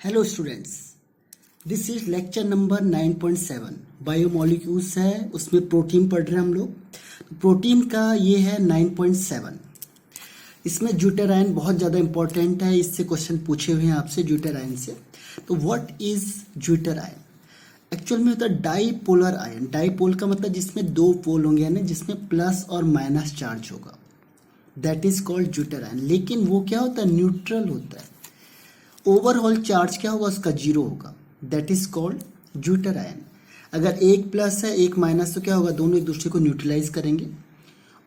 Hello students, this is lecture number 9.7 biomolecules है। उसमें protein पढ़ रहे हैं हम लोग। प्रोटीन का ये है 9.7। इसमें ज्यूटेराइन बहुत ज़्यादा इंपॉर्टेंट है। इससे क्वेश्चन पूछे हुए हैं आपसे ज्यूटेराइन से। तो व्हाट इज ज्यूटेराइन? एक्चुअल में होता है डाईपोलर आयन। डाईपोल का मतलब जिसमें दो पोल होंगे, यानी जिसमें प्लस और माइनस चार्ज होगा, दैट इज कॉल्ड ज्यूटेराइन। लेकिन वो क्या होता है? न्यूट्रल होता है। ओवरऑल चार्ज क्या होगा? उसका जीरो होगा, दैट इज कॉल्ड ज्यूटेराइन। अगर एक प्लस है एक माइनस तो क्या होगा? दोनों एक दूसरे को न्यूट्रलाइज करेंगे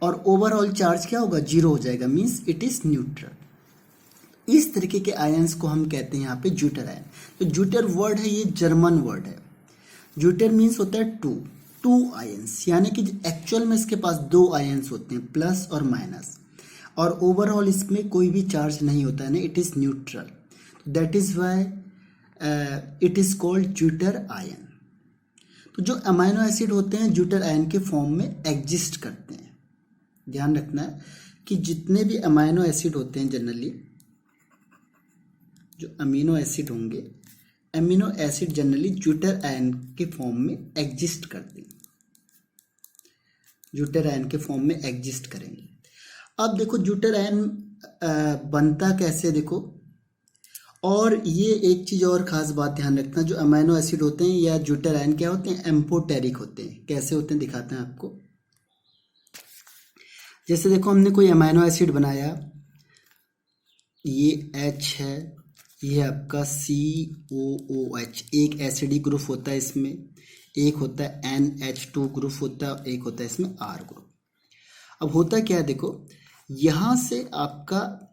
और ओवरऑल चार्ज क्या होगा? जीरो हो जाएगा, मीन्स इट इज न्यूट्रल। इस तरीके के आयंस को हम कहते हैं यहाँ पे ज्यूटेराइन। तो ज्यूटर वर्ड है, ये जर्मन वर्ड है। ज्यूटर मीन्स होता है टू आयंस, यानी कि एक्चुअल में इसके पास दो आयंस होते हैं, प्लस और माइनस, और ओवरऑल इसमें कोई भी चार्ज नहीं होता है ना, it is neutral. That is why it is called zwitter ion. तो जो अमाइनो एसिड होते हैं ज्यूटर आयन के फॉर्म में एग्जिस्ट करते हैं। ध्यान रखना है कि जितने भी अमाइनो एसिड होते हैं जनरली, जो अमीनो एसिड होंगे, amino acid generally zwitter ion के फॉर्म में एग्जिस्ट करते हैं, ज्यूटर आयन के फॉर्म में एग्जिस्ट करेंगे। अब देखो ज्यूटर आयन बनता कैसे, देखो। और ये एक चीज़ और ख़ास बात ध्यान रखना, जो अमाइनो एसिड होते हैं या ज्यूटर आयन क्या होते हैं? एम्फोटेरिक होते हैं। कैसे होते हैं दिखाते हैं आपको। जैसे देखो, हमने कोई अमाइनो एसिड बनाया, ये H है, ये आपका COOH, एक एसिडिक ग्रुप होता है इसमें, एक होता है NH2 ग्रुप होता है, एक होता है इसमें R ग्रुप। अब होता क्या है, देखो यहाँ से आपका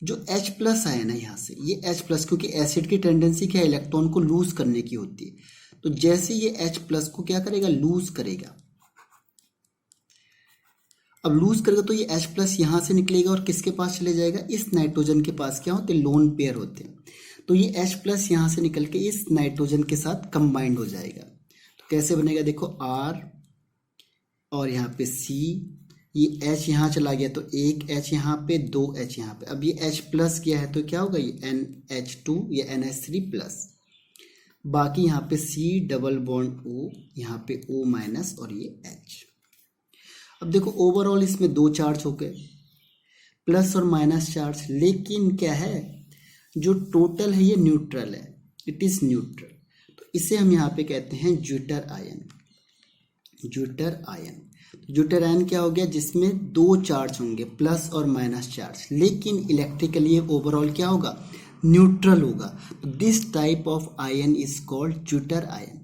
जो H प्लस आयन है, यहाँ से ये H प्लस, क्योंकि एसिड की टेंडेंसी क्या है? इलेक्ट्रॉन को लूज करने की होती है। तो जैसे ये H प्लस को क्या करेगा? लूज करेगा। अब लूज करेगा तो ये H प्लस यहाँ से निकलेगा और किसके पास चले जाएगा? इस नाइट्रोजन के पास। क्या होते हैं? लोन पेयर होते हैं। तो ये H प्लस यहाँ से निकल के इस नाइट्रोजन के साथ कंबाइंड हो जाएगा। तो कैसे बनेगा? देखो R और यहाँ पे C, ये H यहाँ चला गया तो एक H यहाँ पे, दो H यहाँ पे। अब ये H प्लस किया है तो क्या होगा? ये NH2 या NH3 प्लस, बाकी यहाँ पे C डबल बॉन्ड O, यहाँ पे O माइनस और ये H। अब देखो ओवरऑल इसमें दो चार्ज हो गए, प्लस और माइनस चार्ज। लेकिन क्या है, जो टोटल है ये न्यूट्रल है, इट इज न्यूट्रल। तो इसे हम यहाँ पे कहते हैं zwitter ion. Zwitter ion, zwitter ion क्या हो गया? जिसमें दो चार्ज होंगे, प्लस और माइनस चार्ज, लेकिन इलेक्ट्रिकली ओवरऑल क्या होगा? न्यूट्रल होगा। तो this type of ion is called zwitter ion.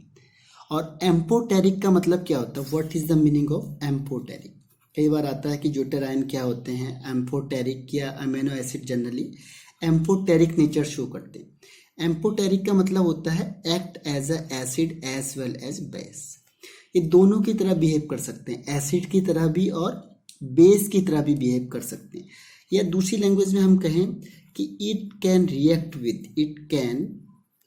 और एम्फोटेरिक का मतलब क्या होता है? What is the meaning of amphoteric? कई बार आता है कि ज्यूटर आयन क्या होते हैं? एम्फोटेरिक या amino acid generally amphoteric nature show करते हैं। एम्फोटेरिक का मतलब होता है act as a acid as well as base. ये दोनों की तरह बिहेव कर सकते हैं, एसिड की तरह भी और बेस की तरह भी बिहेव कर सकते हैं। या दूसरी लैंग्वेज में हम कहें कि it can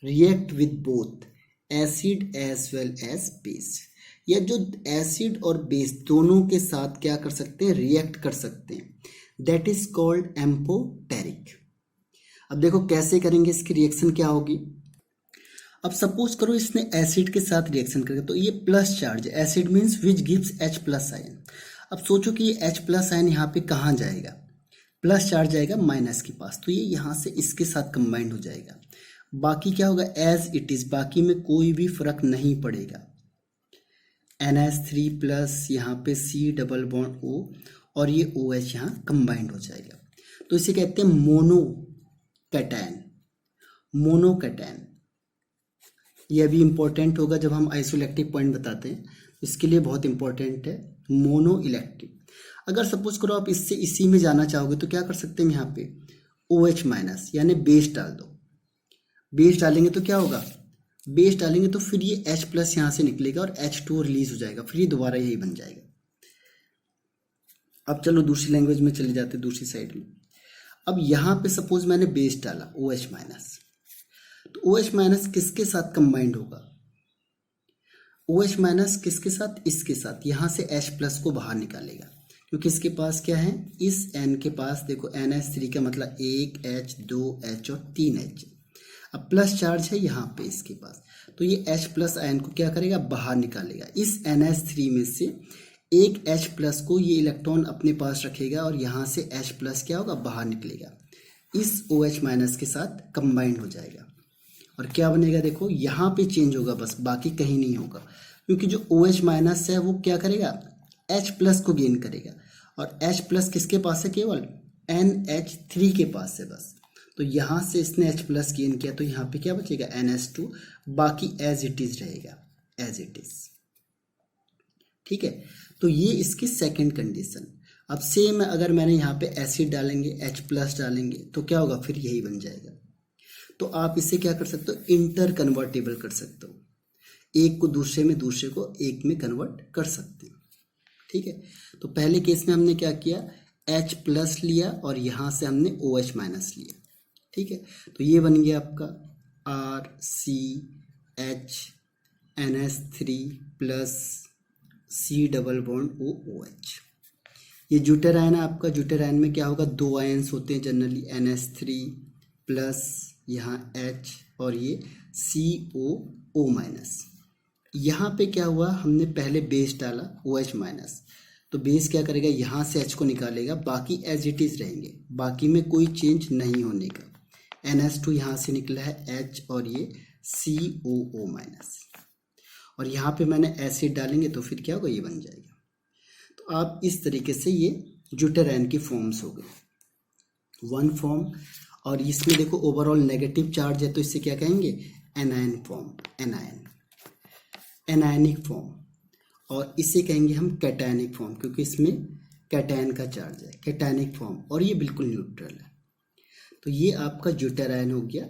react with both acid as well as base. या जो एसिड और बेस दोनों के साथ क्या कर सकते हैं? रिएक्ट कर सकते हैं। That is called amphoteric. अब देखो कैसे करेंगे, इसकी रिएक्शन क्या होगी। अब सपोज करो इसने एसिड के साथ रिएक्शन करेगा तो ये plus charge, acid means which gives H plus ion. अब सोचो कि ये H प्लस आयन यहाँ पे कहाँ जाएगा? प्लस चार्ज जाएगा माइनस के पास, तो ये यहाँ से इसके साथ कंबाइंड हो जाएगा। बाकी क्या होगा? एज इट इज, बाकी में कोई भी फर्क नहीं पड़ेगा। NH3 प्लस, यहाँ पे C डबल बॉन्ड O और ये OH यहाँ कंबाइंड हो जाएगा। तो इसे कहते हैं मोनोकैटायन। मोनोकैटायन यह भी इंपॉर्टेंट होगा जब हम आइसोइलेक्ट्रिक पॉइंट बताते हैं, इसके लिए बहुत इंपॉर्टेंट है मोनो इलेक्ट्रिक। अगर सपोज करो आप इससे इसी में जाना चाहोगे तो क्या कर सकते हैं? यहाँ पे OH माइनस यानी बेस डाल दो। बेस डालेंगे तो क्या होगा? बेस डालेंगे तो फिर ये H प्लस यहाँ से निकलेगा और H2 रिलीज हो जाएगा, फिर ये दोबारा यही बन जाएगा। अब चलो दूसरी लैंग्वेज में चले जाते हैं, दूसरी साइड में। अब यहाँ पे सपोज मैंने बेस डाला OH माइनस, तो OH माइनस किसके साथ कंबाइंड होगा? OH माइनस किसके साथ? इसके साथ। यहाँ से H प्लस को बाहर निकालेगा, क्योंकि इसके पास क्या है? इस N के पास देखो NH3 का मतलब एक H, दो H और तीन H। अब प्लस चार्ज है यहाँ पे इसके पास, तो ये H प्लस आयन को क्या करेगा, बाहर निकालेगा। इस NH3 में से एक H प्लस को ये इलेक्ट्रॉन अपने पास रखेगा और यहाँ से H प्लस क्या होगा, बाहर निकलेगा, इस OH माइनस के साथ कंबाइंड हो जाएगा और क्या बनेगा, देखो यहाँ पे चेंज होगा बस, बाकी कहीं नहीं होगा, क्योंकि जो OH माइनस है वो क्या करेगा, H प्लस को गेन करेगा और H प्लस किसके पास है, केवल NH3 के पास है बस। तो यहाँ से इसने H प्लस गेन किया तो यहाँ पे क्या बचेगा, NH2, बाकी एज इट इज रहेगा, एज इट इज। ठीक है, तो ये इसकी सेकंड कंडीशन। अब सेम अगर मैंने यहाँ पे एसिड डालेंगे, H प्लस डालेंगे तो क्या होगा, फिर यही बन जाएगा। तो आप इसे क्या कर सकते हो, इंटर कन्वर्टेबल कर सकते हो, एक को दूसरे में, दूसरे को एक में कन्वर्ट कर सकते हो। ठीक है, तो पहले केस में हमने क्या किया, H प्लस लिया और यहाँ से हमने OH माइनस लिया। ठीक है, तो ये बन गया आपका RCH NH3 plus C double bond OH। ये ज्यूटर आयन है आपका। ज्यूटर आयन में क्या होगा, दो आयन्स होते हैं जनरली, NH3 प्लस यहाँ H और ये COO माइनस। यहाँ पे क्या हुआ, हमने पहले बेस डाला OH माइनस, तो बेस क्या करेगा, यहाँ से H को निकालेगा, बाकी एज इट इज रहेंगे, बाकी में कोई चेंज नहीं होने का। NH2 यहाँ से निकला है H और ये COO माइनस, और यहाँ पे मैंने एसिड डालेंगे तो फिर क्या होगा, ये बन जाएगा। तो आप इस तरीके से ये ज्यूटर आयन की फॉर्म्स हो गए, वन फॉर्म। और इसमें देखो ओवरऑल नेगेटिव चार्ज है तो इसे क्या कहेंगे, एनायन फॉर्म, एनायनिक फॉर्म। और इसे कहेंगे हम कैटायनिक फॉर्म, क्योंकि इसमें कैटायन का चार्ज है, कैटायनिक फॉर्म, और ये बिल्कुल न्यूट्रल है। तो ये आपका ज्यूटर आयन हो गया।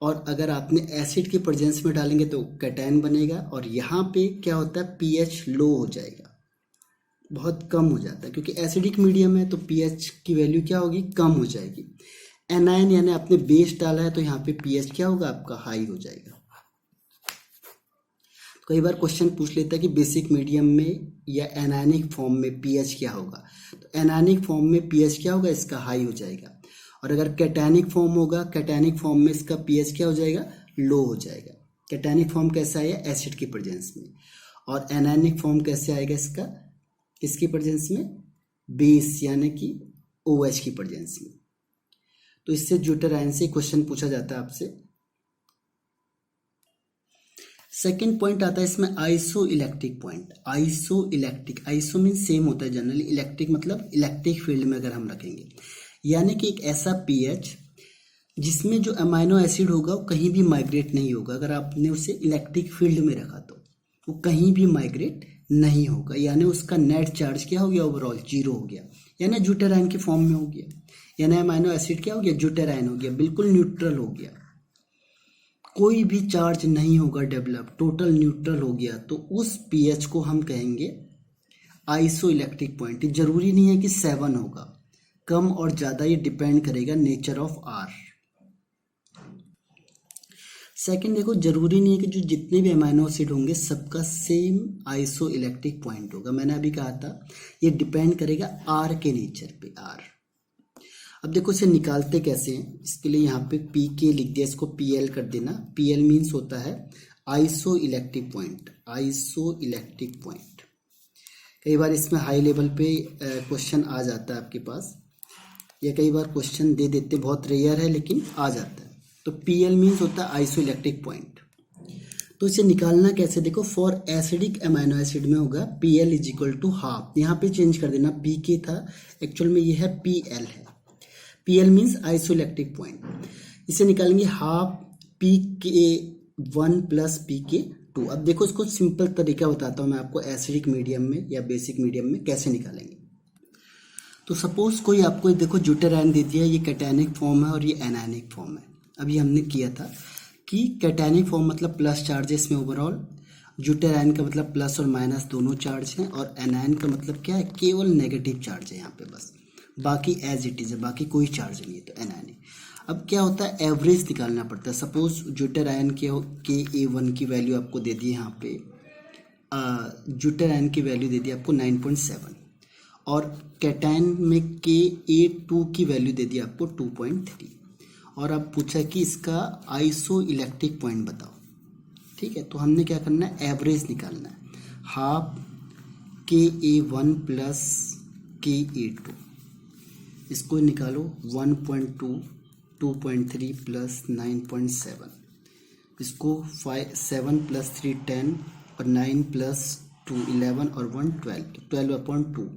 और अगर आपने एसिड के प्रेजेंस में डालेंगे तो कैटायन बनेगा, और यहाँ पे क्या होता है, pH लो हो जाएगा, बहुत कम हो जाता है, क्योंकि एसिडिक मीडियम है तो pH की वैल्यू क्या होगी, कम हो जाएगी। एनायन यानी आपने बेस डाला है तो यहाँ पे pH क्या होगा, आपका हाई हो जाएगा। कई बार क्वेश्चन पूछ लेता है कि बेसिक मीडियम में या एनायनिक फॉर्म में pH क्या होगा, तो एनायनिक फॉर्म में pH क्या होगा, इसका हाई हो जाएगा। और अगर कैटायनिक फॉर्म होगा, कैटायनिक फॉर्म में इसका pH क्या हो जाएगा, लो हो जाएगा। कैटायनिक फॉर्म कैसे आएगा, एसिड की प्रेजेंस में। और एनायनिक फॉर्म कैसे आएगा इसका, किसकी प्रेजेंस में, बेस यानी कि OH की प्रेजेंस में। तो इससे ज्यूटर आयन से क्वेश्चन पूछा जाता है आपसे। सेकेंड पॉइंट आता है इसमें iso electric point. Iso electric, iso mean same होता है जनरली, इलेक्ट्रिक मतलब इलेक्ट्रिक फील्ड में अगर हम रखेंगे, यानी कि एक ऐसा pH जिसमें जो अमाइनो एसिड होगा वो कहीं भी माइग्रेट नहीं होगा। अगर आपने उसे इलेक्ट्रिक फील्ड में रखा तो वो कहीं भी माइग्रेट नहीं होगा, यानी उसका नेट चार्ज क्या हो गया, ओवरऑल 0 हो गया, यानी ज्यूटर आयन के फॉर्म में हो गया, यानी अमाइनो एसिड क्या हो गया, ज्यूटर आयन हो गया, बिल्कुल न्यूट्रल हो गया, कोई भी चार्ज नहीं होगा डेवलप, टोटल न्यूट्रल हो गया। तो उस pH को हम कहेंगे आइसो इलेक्ट्रिक पॉइंट। जरूरी नहीं है कि 7 होगा, कम और ज़्यादा ये डिपेंड करेगा नेचर ऑफ R। सेकंड देखो, जरूरी नहीं है कि जो जितने भी अमाइनो एसिड होंगे सबका सेम आइसो इलेक्ट्रिक पॉइंट होगा। मैंने अभी कहा था ये डिपेंड करेगा R के नेचर पे, R। अब देखो इसे निकालते कैसे हैं, इसके लिए यहाँ पे PK लिख दिया, इसको PL कर देना। PL मीन्स होता है iso electric point, iso electric point. कई बार इसमें हाई लेवल पे क्वेश्चन आ जाता है आपके पास, या कई बार क्वेश्चन दे देते, बहुत रेयर है लेकिन आ जाता है। तो PL मीन्स होता है आइसो इलेक्ट्रिक पॉइंट। तो इसे निकालना कैसे, देखो फॉर एसिडिक अमाइनो एसिड में होगा PL is equal to half, यहाँ पे चेंज कर देना, PK था एक्चुअल में ये है PL है। PL means iso electric point. इसे निकालेंगे हाफ PK1 प्लस PK2। अब देखो इसको सिंपल तरीका बताता हूँ मैं आपको, एसिडिक मीडियम में या बेसिक मीडियम में कैसे निकालेंगे। तो सपोज कोई आपको देखो ज्यूटर आयन दे दिया, ये कैटायनिक फॉर्म है और ये एनायनिक फॉर्म है। अभी हमने किया था कि कैटायनिक फॉर्म मतलब प्लस चार्ज है इसमें ओवरऑल, ज्यूटर आयन का मतलब प्लस और माइनस दोनों चार्ज हैं, और एनायन का मतलब क्या है, केवल नेगेटिव चार्ज है यहाँ पे बस, बाकी एज इट इज है, बाकी कोई चार्ज नहीं है, तो एनायनिक। अब क्या होता है, एवरेज निकालना पड़ता है। सपोज ज्यूटर आयन के A1 की वैल्यू आपको दे दी, यहाँ पे ज्यूटर आयन की वैल्यू दे दी आपको 9.7, और कैटायन में KA2 की वैल्यू दे दी आपको 2.3, और अब पूछा कि इसका आइसो इलेक्ट्रिक पॉइंट बताओ। ठीक है, तो हमने क्या करना है, एवरेज निकालना है। हाफ Ka1 प्लस Ka2, इसको निकालो। 1.2, 2.3 प्लस 9.7, इसको 7 प्लस 3 10 और 9 प्लस 2 11 और 1 12, तो 12/2,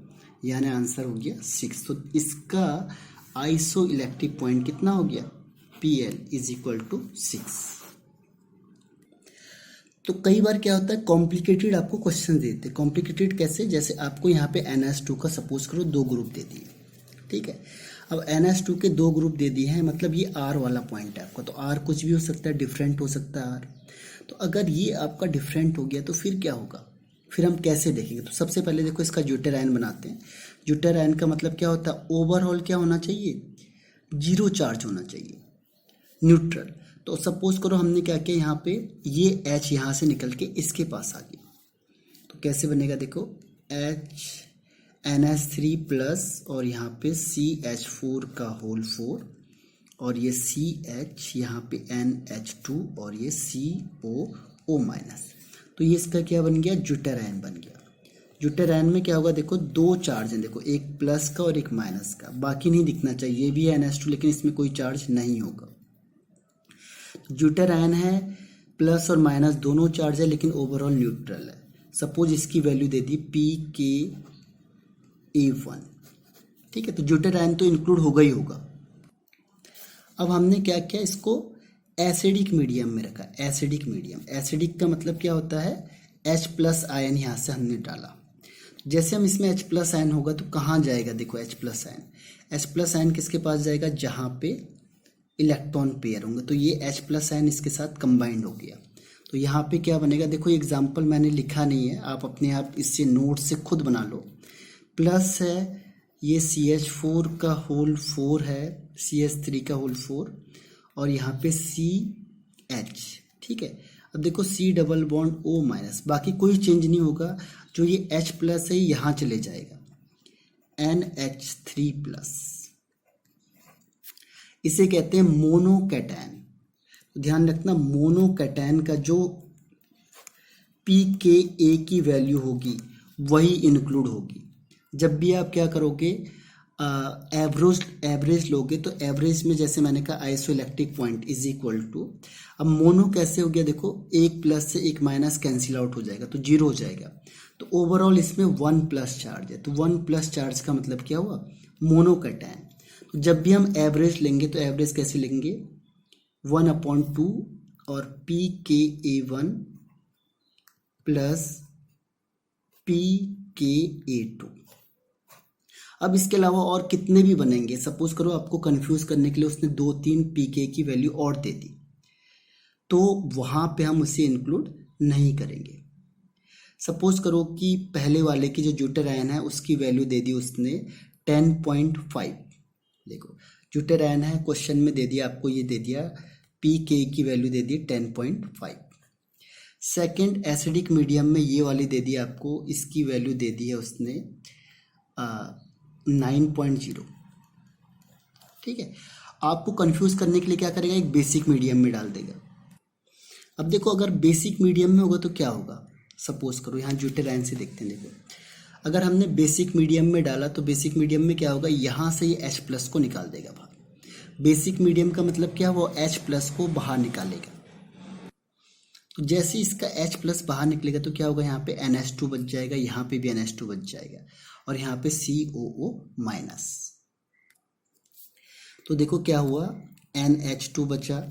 यानी आंसर हो गया 6। तो इसका आइसो इलेक्ट्रिक पॉइंट कितना हो गया, PL इज इक्वल टू 6। तो कई बार क्या होता है, कॉम्प्लिकेटेड आपको क्वेश्चन देते हैं। कॉम्प्लिकेटेड कैसे, जैसे आपको यहाँ पे NH2 का सपोज करो 2 ग्रुप दे दिए। ठीक है, अब NH2 के 2 ग्रुप दे दिए हैं, मतलब ये R वाला पॉइंट है आपका, तो R कुछ भी हो सकता है, डिफरेंट हो सकता है R। तो अगर ये आपका डिफरेंट हो गया तो फिर क्या होगा, फिर हम कैसे देखेंगे। तो सबसे पहले देखो इसका ज्यूटर आयन बनाते हैं। ज्यूटर आयन का मतलब क्या होता है, ओवरऑल क्या होना चाहिए, 0 चार्ज होना चाहिए, न्यूट्रल। तो सपोज करो हमने क्या किया, यहाँ पे ये H यहाँ से निकल के इसके पास आ गया, तो कैसे बनेगा, देखो H NH3 प्लस और यहाँ पे CH4 का होल 4 और ये CH यहाँ पे NH2 और ये COO माइनस। तो ये इसका क्या बन गया, ज्यूटर आयन बन गया। ज्यूटर आयन में क्या होगा, देखो 2 चार्ज हैं, देखो एक प्लस का और एक माइनस का, बाकी नहीं दिखना चाहिए, ये भी है NH2 लेकिन इसमें कोई चार्ज नहीं होगा। ज्यूटर आयन है, प्लस और माइनस दोनों चार्ज है लेकिन ओवरऑल न्यूट्रल है। सपोज इसकी वैल्यू दे दी pKa1। ठीक है, तो ज्यूटर आयन तो इंक्लूड होगा ही होगा। अब हमने क्या किया, इसको एसिडिक मीडियम में रखा। एसिडिक मीडियम, एसिडिक का मतलब क्या होता है, H प्लस आयन यहाँ से हमने डाला। जैसे हम इसमें H प्लस आयन होगा तो कहाँ जाएगा, देखो H plus ion, H plus ion किसके पास जाएगा, जहाँ पे इलेक्ट्रॉन पेयर होंगे। तो ये H प्लस आयन इसके साथ कंबाइंड हो गया। तो यहाँ पे क्या बनेगा, देखो एग्जाम्पल मैंने लिखा नहीं है, आप अपने आप इससे नोट से खुद बना लो। प्लस है, ये CH4 का होल 4 है, CH3 का होल 4 और यहाँ पे CH। ठीक है, अब देखो C double bond O minus, बाकी कोई चेंज नहीं होगा। जो ये H प्लस है यहाँ चले जाएगा, NH3 प्लस, इसे कहते हैं मोनोकैटायन। ध्यान रखना, मोनोकैटायन का जो pKa की वैल्यू होगी वही इंक्लूड होगी। जब भी आप क्या करोगे, एवरेज लोगे, तो एवरेज में जैसे मैंने कहा iso electric point is equal to, अब मोनो कैसे हो गया, देखो एक प्लस से एक माइनस कैंसिल आउट हो जाएगा तो 0 हो जाएगा। तो ओवरऑल इसमें 1 प्लस चार्ज है, तो 1 प्लस चार्ज का मतलब क्या हुआ, मोनोकैटायन। तो जब भी हम एवरेज लेंगे तो एवरेज कैसे लेंगे, 1/2 और pKa1 प्लस pKa2। अब इसके अलावा और कितने भी बनेंगे, सपोज करो आपको कंफ्यूज करने के लिए उसने 2-3 pK की वैल्यू और दे दी, तो वहां पे हम उसे इंक्लूड नहीं करेंगे। सपोज करो कि पहले वाले की जो ज्यूटर आयन है उसकी वैल्यू दे दी उसने 10.5। देखो ज्यूटर आयन है, क्वेश्चन में दे दिया आपको, ये दे दिया pK की वैल्यू दे दी 10.5। सेकेंड एसिडिक मीडियम में ये वाली दे दी आपको, इसकी वैल्यू दे दी है उसने 9.0। ठीक है, आपको कंफ्यूज करने के लिए क्या करेगा, एक बेसिक मीडियम में डाल देगा। अब देखो अगर बेसिक मीडियम में होगा तो क्या होगा, सपोज करो यहाँ ज्यूटर आयन से देखते हैं। देखो अगर हमने बेसिक मीडियम में डाला तो बेसिक मीडियम में क्या होगा, यहाँ से ये H प्लस को निकाल देगा बाहर। बेसिक मीडियम का मतलब क्या, वो H प्लस को बाहर निकालेगा। तो जैसे इसका H प्लस बाहर निकलेगा तो क्या होगा, यहाँ पे NH2 बच जाएगा, यहाँ पे भी NH2 बच जाएगा और यहाँ पे COO माइनस। तो देखो क्या हुआ, NH2 बचा,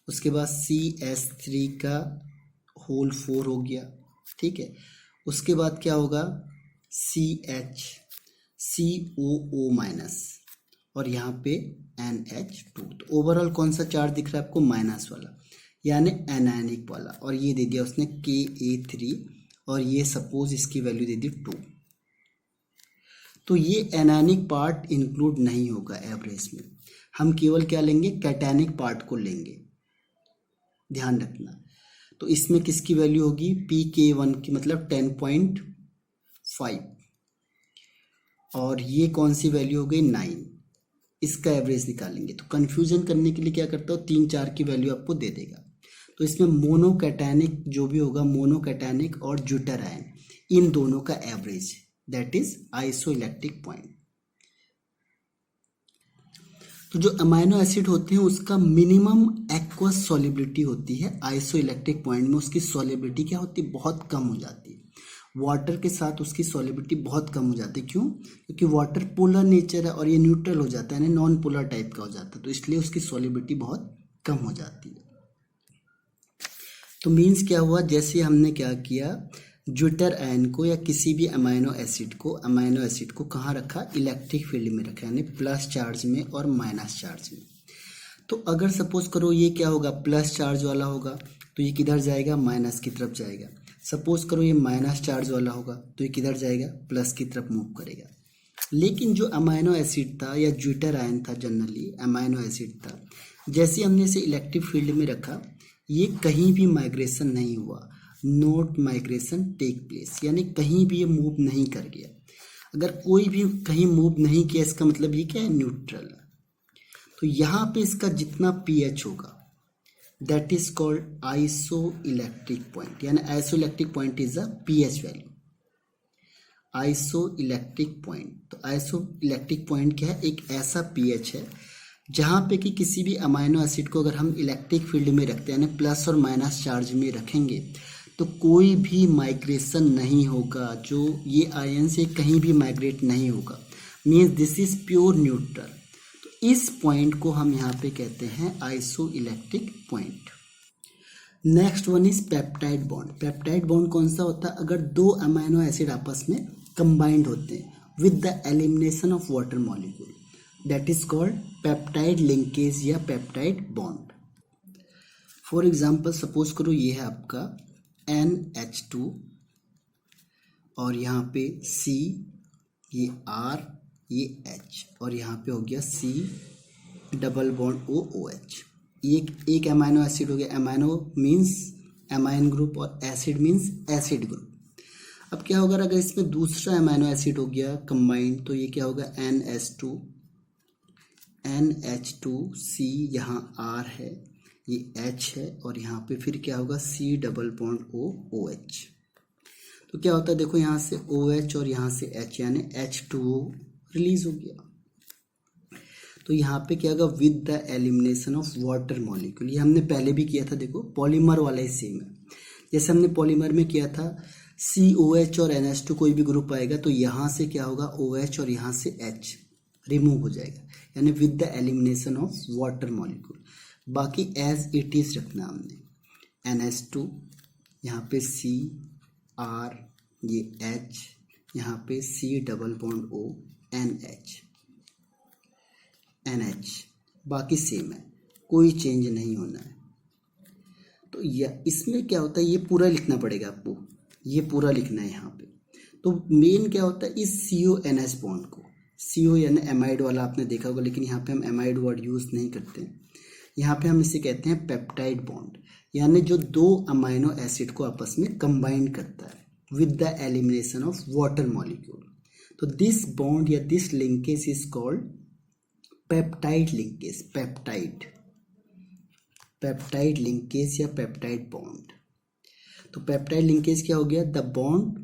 उसके बाद CH3 का होल 4 हो गया। ठीक है, उसके बाद क्या होगा, CH COO माइनस और यहाँ पे NH2। तो ओवरऑल कौन सा चार्ज दिख रहा है आपको, माइनस वाला, यानी एनायनिक वाला। और ये दे दिया उसने Ka3 और ये सपोज इसकी वैल्यू दे दी 2। तो ये एनायनिक पार्ट इंक्लूड नहीं होगा एवरेज में, हम केवल क्या लेंगे, कैटायनिक पार्ट को लेंगे, ध्यान रखना। तो इसमें किसकी वैल्यू होगी, pK1 की, मतलब 10.5 और ये कौन सी वैल्यू हो गई, 9। इसका एवरेज निकालेंगे। तो कन्फ्यूजन करने के लिए क्या करता हूँ, 3 4 की वैल्यू आपको दे देगा। तो इसमें मोनोकैटायनिक जो भी होगा, मोनोकैटायनिक और ज्यूटर आयन, इन दोनों का average, that is isoelectric point. तो जो अमाइनो एसिड होते हैं उसका मिनिमम एक्वस सॉल्युबिलिटी होती है, आइसोइलेक्ट्रिक पॉइंट में उसकी सॉल्युबिलिटी क्या होती है, बहुत कम हो जाती है। वाटर के साथ उसकी सॉल्युबिलिटी बहुत कम हो जाती है। क्यों? क्योंकि वाटर पोलर नेचर है और ये न्यूट्रल हो जाता है, यानी नॉन पोलर टाइप का हो जाता है, तो इसलिए उसकी सॉल्युबिलिटी बहुत कम हो जाती है। तो मीन्स क्या हुआ, जैसे हमने क्या किया, ज्यूटर आयन को या किसी भी अमाइनो एसिड को कहाँ रखा, इलेक्ट्रिक फील्ड में रखा, यानी प्लस चार्ज में और माइनस चार्ज में। तो अगर सपोज करो ये क्या होगा, प्लस चार्ज वाला होगा तो ये किधर जाएगा, माइनस की तरफ जाएगा। सपोज करो ये माइनस चार्ज वाला होगा तो ये किधर जाएगा, प्लस की तरफ मूव करेगा। लेकिन जो अमाइनो एसिड था या ज्यूटर आयन था, जनरली अमाइनो एसिड था, जैसे हमने इसे इलेक्ट्रिक फील्ड में रखा, ये कहीं भी माइग्रेशन नहीं हुआ, नोट माइग्रेशन टेक प्लेस, यानी कहीं भी ये मूव नहीं कर गया। अगर कोई भी कहीं मूव नहीं किया, इसका मतलब ये क्या है, न्यूट्रल। तो यहाँ पे इसका जितना pH होगा, that is called isoelectric point, यानी isoelectric point is a pH value, isoelectric point. तो आइसोइलेक्ट्रिक पॉइंट क्या है, एक ऐसा pH है जहाँ पे कि किसी भी अमाइनो एसिड को अगर हम इलेक्ट्रिक फील्ड में रखते हैं, यानी प्लस और माइनस चार्ज में रखेंगे, तो कोई भी माइग्रेशन नहीं होगा, जो ये आयन से कहीं भी माइग्रेट नहीं होगा, means this is pure neutral. तो इस पॉइंट को हम यहाँ पे कहते हैं isoelectric point. Next one is peptide bond. Peptide bond कौन सा होता है, अगर दो अमाइनो एसिड आपस में कंबाइंड होते हैं with the elimination of water molecule, that is called peptide linkage या peptide bond. For example suppose करो ये है आपका NH2 और यहाँ पे C, ये R, ये H, और यहाँ पे हो गया C डबल बॉन्ड OH। ये एक अमाइनो एसिड हो गया, अमाइनो मीन्स अमाइन ग्रुप और एसिड मीन्स एसिड ग्रुप। अब क्या होगा, अगर इसमें दूसरा अमाइनो एसिड हो गया कंबाइंड, तो ये क्या होगा, NH2C, यहाँ R है, ये H है, और यहाँ पे फिर क्या होगा, C डबल बॉन्ड OH। तो क्या होता है, देखो यहाँ से OH और यहाँ से H, यानी H2O रिलीज हो गया। तो यहाँ पे क्या होगा, with the elimination of water molecule. ये हमने पहले भी किया था, देखो पॉलीमर वाला ही सेम है। जैसे हमने पॉलीमर में किया था, COH और NH2 कोई भी ग्रुप आएगा तो यहाँ से क्या होगा, OH और यहाँ से H रिमूव हो जाएगा, यानी with the elimination of water molecule. बाकी एज इट इज रखना हमने, NH2, यहाँ पे C, R, ये H, यहाँ पे C double bond O, NH, बाकी सेम है, कोई चेंज नहीं होना है। तो इसमें क्या होता है, ये पूरा लिखना पड़ेगा आपको, ये पूरा लिखना है यहाँ पे। तो मेन क्या होता है, इस CONH बॉन्ड को, CO यानी एमाइड वाला आपने देखा होगा, लेकिन यहाँ पे हम एमाइड वर्ड यूज़ नहीं करते हैं। यहाँ पे हम इसे कहते हैं पेप्टाइड बॉन्ड, यानी जो दो अमाइनो एसिड को आपस में कंबाइन करता है with the elimination of water molecule. तो दिस बॉन्ड या this linkage is called peptide linkage, peptide linkage या पेप्टाइड बॉन्ड। तो पेप्टाइड लिंकेज क्या हो गया, द बॉन्ड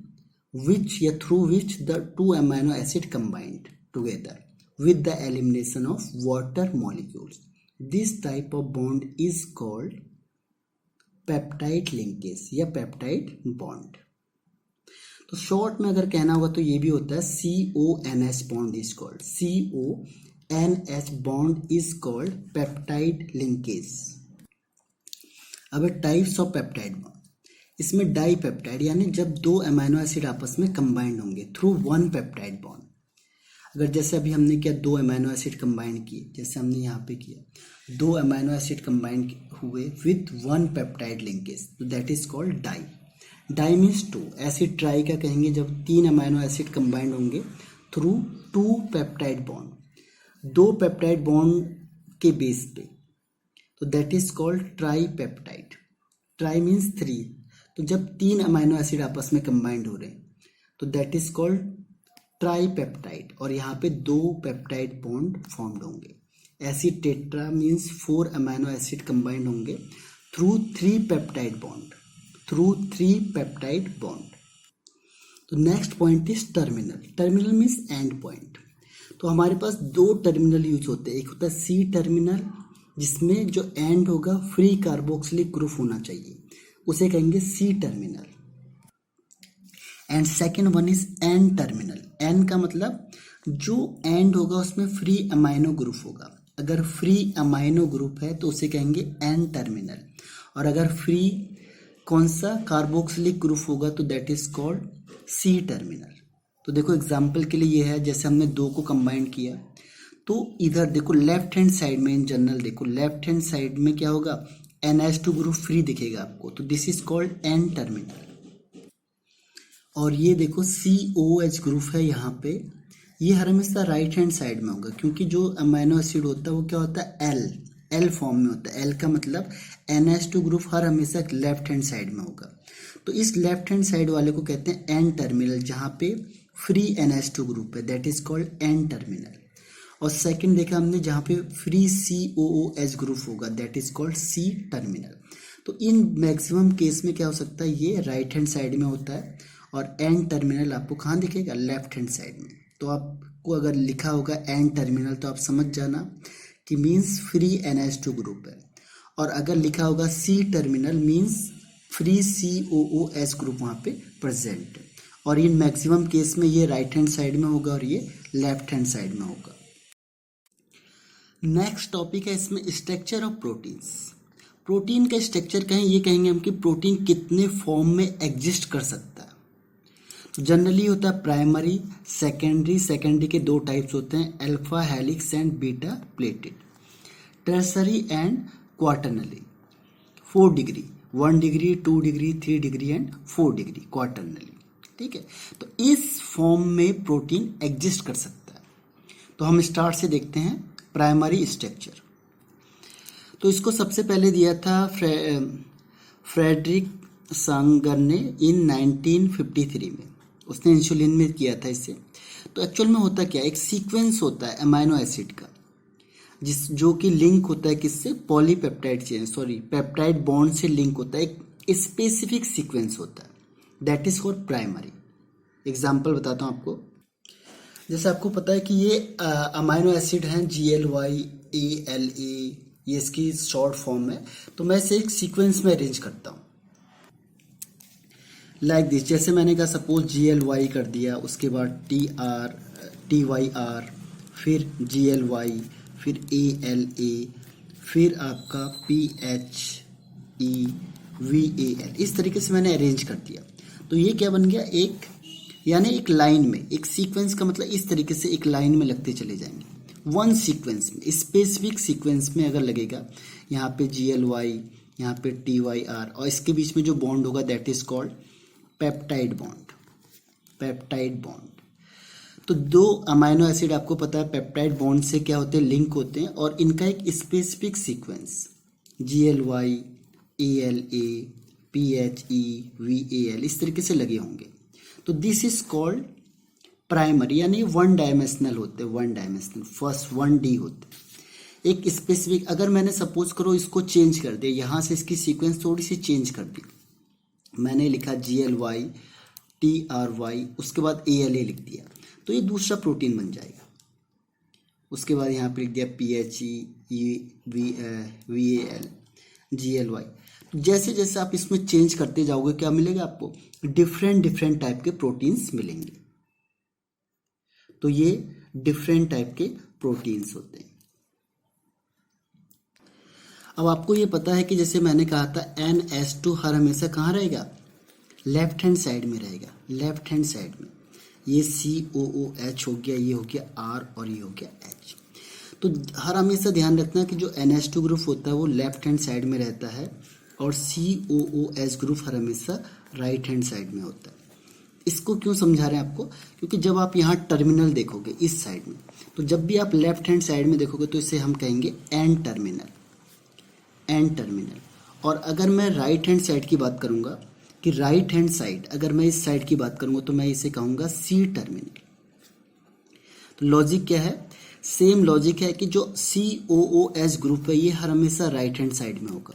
विच या through which the two amino acid combined together with the elimination of water molecules. This type of bond is called peptide linkage या peptide bond. तो short में अगर कहना होगा तो ये भी होता है CONH bond is called, CONH bond is called peptide linkage. अब टाइप्स ऑफ पेप्टाइड बॉन्ड, इसमें डाई पेप्टाइड, यानी जब दो अमाइनो एसिड आपस में कंबाइंड होंगे थ्रू वन पेप्टाइड बॉन्ड। अगर जैसे अभी हमने किया, दो अमाइनो एसिड कंबाइन किए, जैसे हमने यहाँ पे किया, दो अमाइनो एसिड कंबाइन हुए विथ वन पेप्टाइड लिंकेज, तो that is called di. Di means two, ऐसे ट्राई क्या कहेंगे जब तीन अमाइनो एसिड कंबाइंड होंगे थ्रू टू पेप्टाइड बॉन्ड, दो पेप्टाइड बॉन्ड के बेस पे, तो that is called tri peptide. Tri means three, तो जब तीन अमाइनो एसिड आपस में कंबाइंड हो रहे हैं तो दैट इज कॉल्ड ट्राईपेप्टाइड और यहाँ पे 2 पेप्टाइड बॉन्ड फॉर्म्ड होंगे। ऐसी tetra means 4 amino acid combined होंगे थ्रू 3 पेप्टाइड बॉन्ड। तो next point is terminal. Terminal means and point. तो हमारे पास 2 टर्मिनल यूज होते हैं। एक होता है सी टर्मिनल जिसमें जो एंड होगा फ्री कार्बोक्सिलिक ग्रुप होना चाहिए, उसे कहेंगे C terminal. And second one is N terminal. N का मतलब जो एंड होगा उसमें फ्री अमाइनो ग्रुप होगा। अगर फ्री अमाइनो ग्रुप है तो उसे कहेंगे एन टर्मिनल, और अगर फ्री कौन सा कार्बोक्सिलिक ग्रुप होगा तो that is called C terminal. तो देखो एग्जाम्पल के लिए ये है, जैसे हमने 2 को कंबाइन किया तो इधर देखो लेफ्ट हैंड साइड में, इन जनरल देखो लेफ्ट हैंड साइड में क्या होगा, NH2 ग्रुप फ्री दिखेगा आपको, तो this is called N terminal. और ये देखो COH ग्रुप है यहाँ पे, ये हर हमेशा राइट हैंड साइड में होगा क्योंकि जो अमीनो एसिड होता है वो क्या होता है, एल फॉर्म में होता है। एल का मतलब NH2 ग्रुप हर हमेशा लेफ्ट हैंड साइड में होगा। तो इस लेफ्ट हैंड साइड वाले को कहते हैं एन टर्मिनल, जहाँ पे फ्री NH2 ग्रुप है, that is called N terminal. और सेकंड देखा हमने जहाँ पे फ्री COOH ग्रुप होगा, that is called C terminal. तो इन मैक्सिमम केस में क्या हो सकता है, ये राइट हैंड साइड में होता है और एन टर्मिनल आपको कहाँ दिखेगा, लेफ्ट हैंड साइड में। तो आपको अगर लिखा होगा एन टर्मिनल तो आप समझ जाना कि मीन्स फ्री NH2 ग्रुप है, और अगर लिखा होगा C terminal means free COOH group वहाँ पे प्रेजेंट है। और इन मैक्सिमम केस में ये राइट हैंड साइड में होगा और ये लेफ्ट हैंड साइड में होगा। नेक्स्ट टॉपिक है इसमें स्ट्रक्चर ऑफ प्रोटीन्स। प्रोटीन का स्ट्रक्चर कहें, ये कहेंगे हम कि प्रोटीन कितने फॉर्म में एग्जिस्ट कर सकता है। जनरली होता है प्राइमरी, सेकेंडरी के 2 टाइप्स होते हैं, alpha helix and beta pleated. Tertiary and quaternary, 4 degree, 1 degree, 2 degree, 3 degree and 4 degree quaternary. ठीक है, तो इस फॉर्म में प्रोटीन एग्जिस्ट कर सकता है। तो हम स्टार्ट से देखते हैं प्राइमरी स्ट्रक्चर। तो इसको सबसे पहले दिया था फ्रेडरिक सांगर ने इन 1953 में, उसने इंसुलिन में किया था इसे। तो एक्चुअल में होता क्या, एक सीक्वेंस होता है अमीनो एसिड का जो कि लिंक होता है किससे, पॉलीपेप्टाइड चेन, पेप्टाइड बॉन्ड से लिंक होता है, एक स्पेसिफिक सीक्वेंस होता है, that is called primary. Example बताता हूँ आपको। जैसे आपको पता है कि ये अमीनो एसिड हैं GLY ALA, ये इसकी शॉर्ट फॉर्म है। तो मैं इसे एक सीक्वेंस में अरेंज करता हूँ लाइक दिस। जैसे मैंने कहा सपोज GLY कर दिया, उसके बाद TYR, फिर GLY, फिर ALA, फिर आपका PHEVAL, इस तरीके से मैंने अरेंज कर दिया। तो ये क्या बन गया, एक यानी एक लाइन में, एक सीक्वेंस का मतलब इस तरीके से एक लाइन में लगते चले जाएंगे। वन सीक्वेंस में, स्पेसिफिक सीक्वेंस में अगर लगेगा, यहाँ पे GLY, यहाँ पे TYR, और इसके बीच में जो बॉन्ड होगा that is called peptide bond. तो 2 अमीनो एसिड आपको पता है पेप्टाइड बॉन्ड से क्या होते हैं, लिंक होते हैं, और इनका एक specific sequence GLY ALA PHEVAL इस तरीके से लगे होंगे। तो दिस इज कॉल्ड प्राइमरी, यानी 1 डायमेंशनल होते हैं, 1 डायमेंशनल, फर्स्ट 1D होते हैं। एक स्पेसिफिक, अगर मैंने सपोज करो इसको चेंज कर दिया, यहाँ से इसकी सीक्वेंस थोड़ी सी चेंज कर दी, मैंने लिखा GLY TRY, उसके बाद ALA लिख दिया, तो ये दूसरा प्रोटीन बन जाएगा। उसके बाद यहाँ पे लिख दिया PHEVAL GLY। जैसे जैसे आप इसमें चेंज करते जाओगे क्या मिलेगा आपको, डिफरेंट टाइप के प्रोटीन्स मिलेंगे। तो ये डिफरेंट टाइप के प्रोटीन्स होते हैं। अब आपको ये पता है कि जैसे मैंने कहा था NH2 हर हमेशा कहाँ रहेगा, लेफ्ट हैंड साइड में रहेगा, लेफ्ट हैंड साइड में। ये COOH हो गया, ये हो गया R और ये हो गया H। तो हर हमेशा ध्यान रखना कि जो NH2 ग्रुप होता है वो लेफ्ट हैंड साइड में रहता है और COOH ग्रुप हर हमेशा राइट हैंड साइड में होता है। इसको क्यों समझा रहे हैं आपको, क्योंकि जब आप यहाँ टर्मिनल देखोगे इस साइड में, तो जब भी आप लेफ्ट हैंड साइड में देखोगे तो इसे हम कहेंगे एन टर्मिनल। और अगर मैं राइट हैंड साइड की बात करूँगा कि राइट हैंड साइड, अगर मैं इस साइड की बात करूँगा तो मैं इसे कहूँगा सी टर्मिनल। तो लॉजिक क्या है, सेम लॉजिक है कि जो COOH ग्रुप है ये हर हमेशा राइट हैंड साइड में होगा,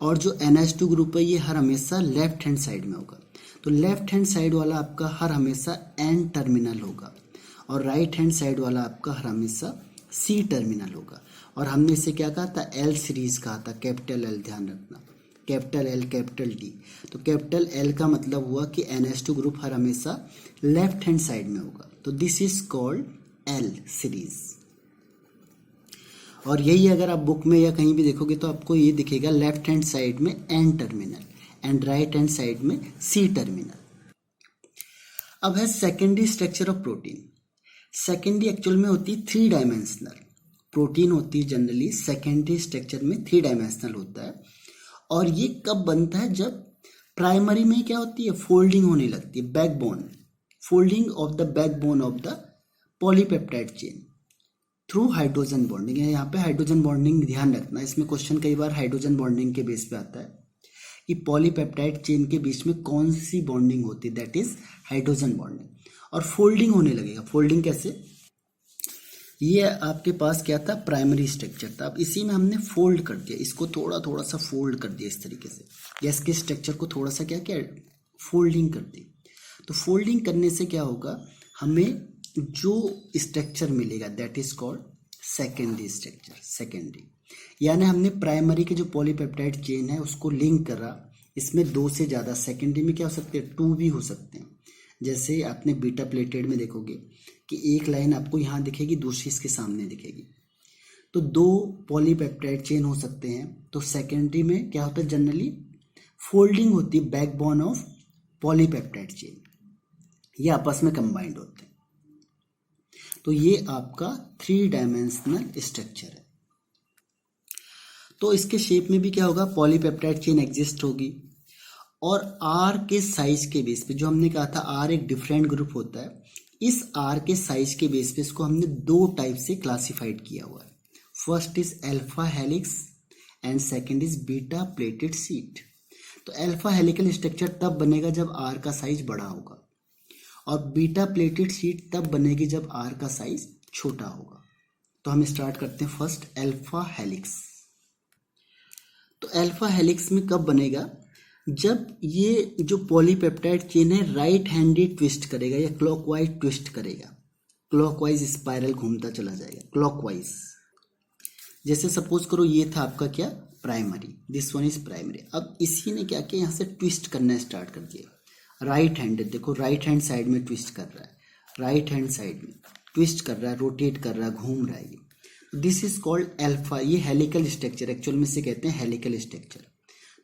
और जो NH2 ग्रुप है ये हर हमेशा लेफ्ट हैंड साइड में होगा। तो लेफ्ट हैंड साइड वाला आपका हर हमेशा N टर्मिनल होगा, और राइट हैंड साइड वाला आपका हर हमेशा C टर्मिनल होगा। और हमने इसे क्या कहा था, L सीरीज कहा था, कैपिटल L, ध्यान रखना, कैपिटल L कैपिटल D। तो कैपिटल L का मतलब हुआ कि NH2 ग्रुप हर हमेशा लेफ्ट हैंड साइड में होगा, तो this is called L series. और यही अगर आप बुक में या कहीं भी देखोगे तो आपको ये दिखेगा, लेफ्ट हैंड साइड में N terminal and right hand side में C टर्मिनल। अब है secondary structure of protein. Secondary actual में होती है 3 डायमेंशनल, प्रोटीन होती है जनरली सेकेंडरी स्ट्रक्चर में 3 डायमेंशनल होता है। और ये कब बनता है, जब प्राइमरी में क्या होती है, फोल्डिंग होने लगती है, backbone, folding of the backbone of the polypeptide chain through hydrogen bonding. यहाँ पे हाइड्रोजन बॉन्डिंग ध्यान रखना, इसमें क्वेश्चन कई बार हाइड्रोजन बॉन्डिंग के बेस पे आता है कि पॉलीपेप्टाइड चेन के बीच में कौन सी बॉन्डिंग होती है, दैट इज हाइड्रोजन बॉन्डिंग। और फोल्डिंग होने लगेगा, फोल्डिंग कैसे, ये आपके पास क्या था, प्राइमरी स्ट्रक्चर था, अब इसी में हमने फोल्ड कर दिया, इसको थोड़ा थोड़ा सा फोल्ड कर दिया इस तरीके से, या इसके स्ट्रक्चर को थोड़ा सा क्या क्या फोल्डिंग कर दी। तो फोल्डिंग करने से क्या होगा, हमें जो स्ट्रक्चर मिलेगा that is called secondary structure. Secondary यानी हमने प्राइमरी के जो पॉलीपेप्टाइड चेन है उसको लिंक करा, इसमें 2 से ज़्यादा, सेकेंडरी में क्या हो सकते हैं, 2 भी हो सकते हैं। जैसे आपने बीटा प्लेटेड में देखोगे कि एक लाइन आपको यहाँ दिखेगी, दूसरी इसके सामने दिखेगी, तो 2 पॉलीपेप्टाइड चेन हो सकते हैं। तो सेकेंडरी में क्या होता है, जनरली फोल्डिंग होती है बैकबोन ऑफ पॉलीपेप्टाइड चेन, ये आपस में कंबाइंड होते हैं। तो ये आपका 3 डायमेंशनल स्ट्रक्चर है। तो इसके शेप में भी क्या होगा, पॉलीपेप्टाइड चेन एग्जिस्ट होगी, और R के साइज के बेस पे, जो हमने कहा था R एक डिफरेंट ग्रुप होता है, इस R के साइज के बेस पे इसको हमने 2 टाइप से क्लासिफाइड किया हुआ है। First is alpha helix and second is beta pleated sheet. तो अल्फा हेलिकल स्ट्रक्चर तब बनेगा जब R का साइज बड़ा होगा, और बीटा प्लेटेड शीट तब बनेगी जब R का साइज छोटा होगा। तो हम स्टार्ट करते हैं फर्स्ट अल्फा हेलिक्स। तो अल्फा हेलिक्स में कब बनेगा, जब ये जो पॉलीपेप्टाइड चेन है राइट हैंडेड ट्विस्ट करेगा या क्लॉकवाइज ट्विस्ट करेगा, क्लॉकवाइज स्पाइरल घूमता चला जाएगा क्लॉकवाइज। जैसे सपोज करो ये था आपका क्या, primary, this one is primary. अब इसी ने क्या किया, यहाँ से ट्विस्ट करना स्टार्ट कर दिया, राइट हैंडेड, देखो राइट हैंड साइड में ट्विस्ट कर रहा है, राइट हैंड साइड में ट्विस्ट कर रहा है, रोटेट कर रहा है, घूम रहा है ये। दिस इज कॉल्ड अल्फा, ये हेलिकल स्ट्रक्चर एक्चुअल में से कहते हैं हेलिकल स्ट्रक्चर।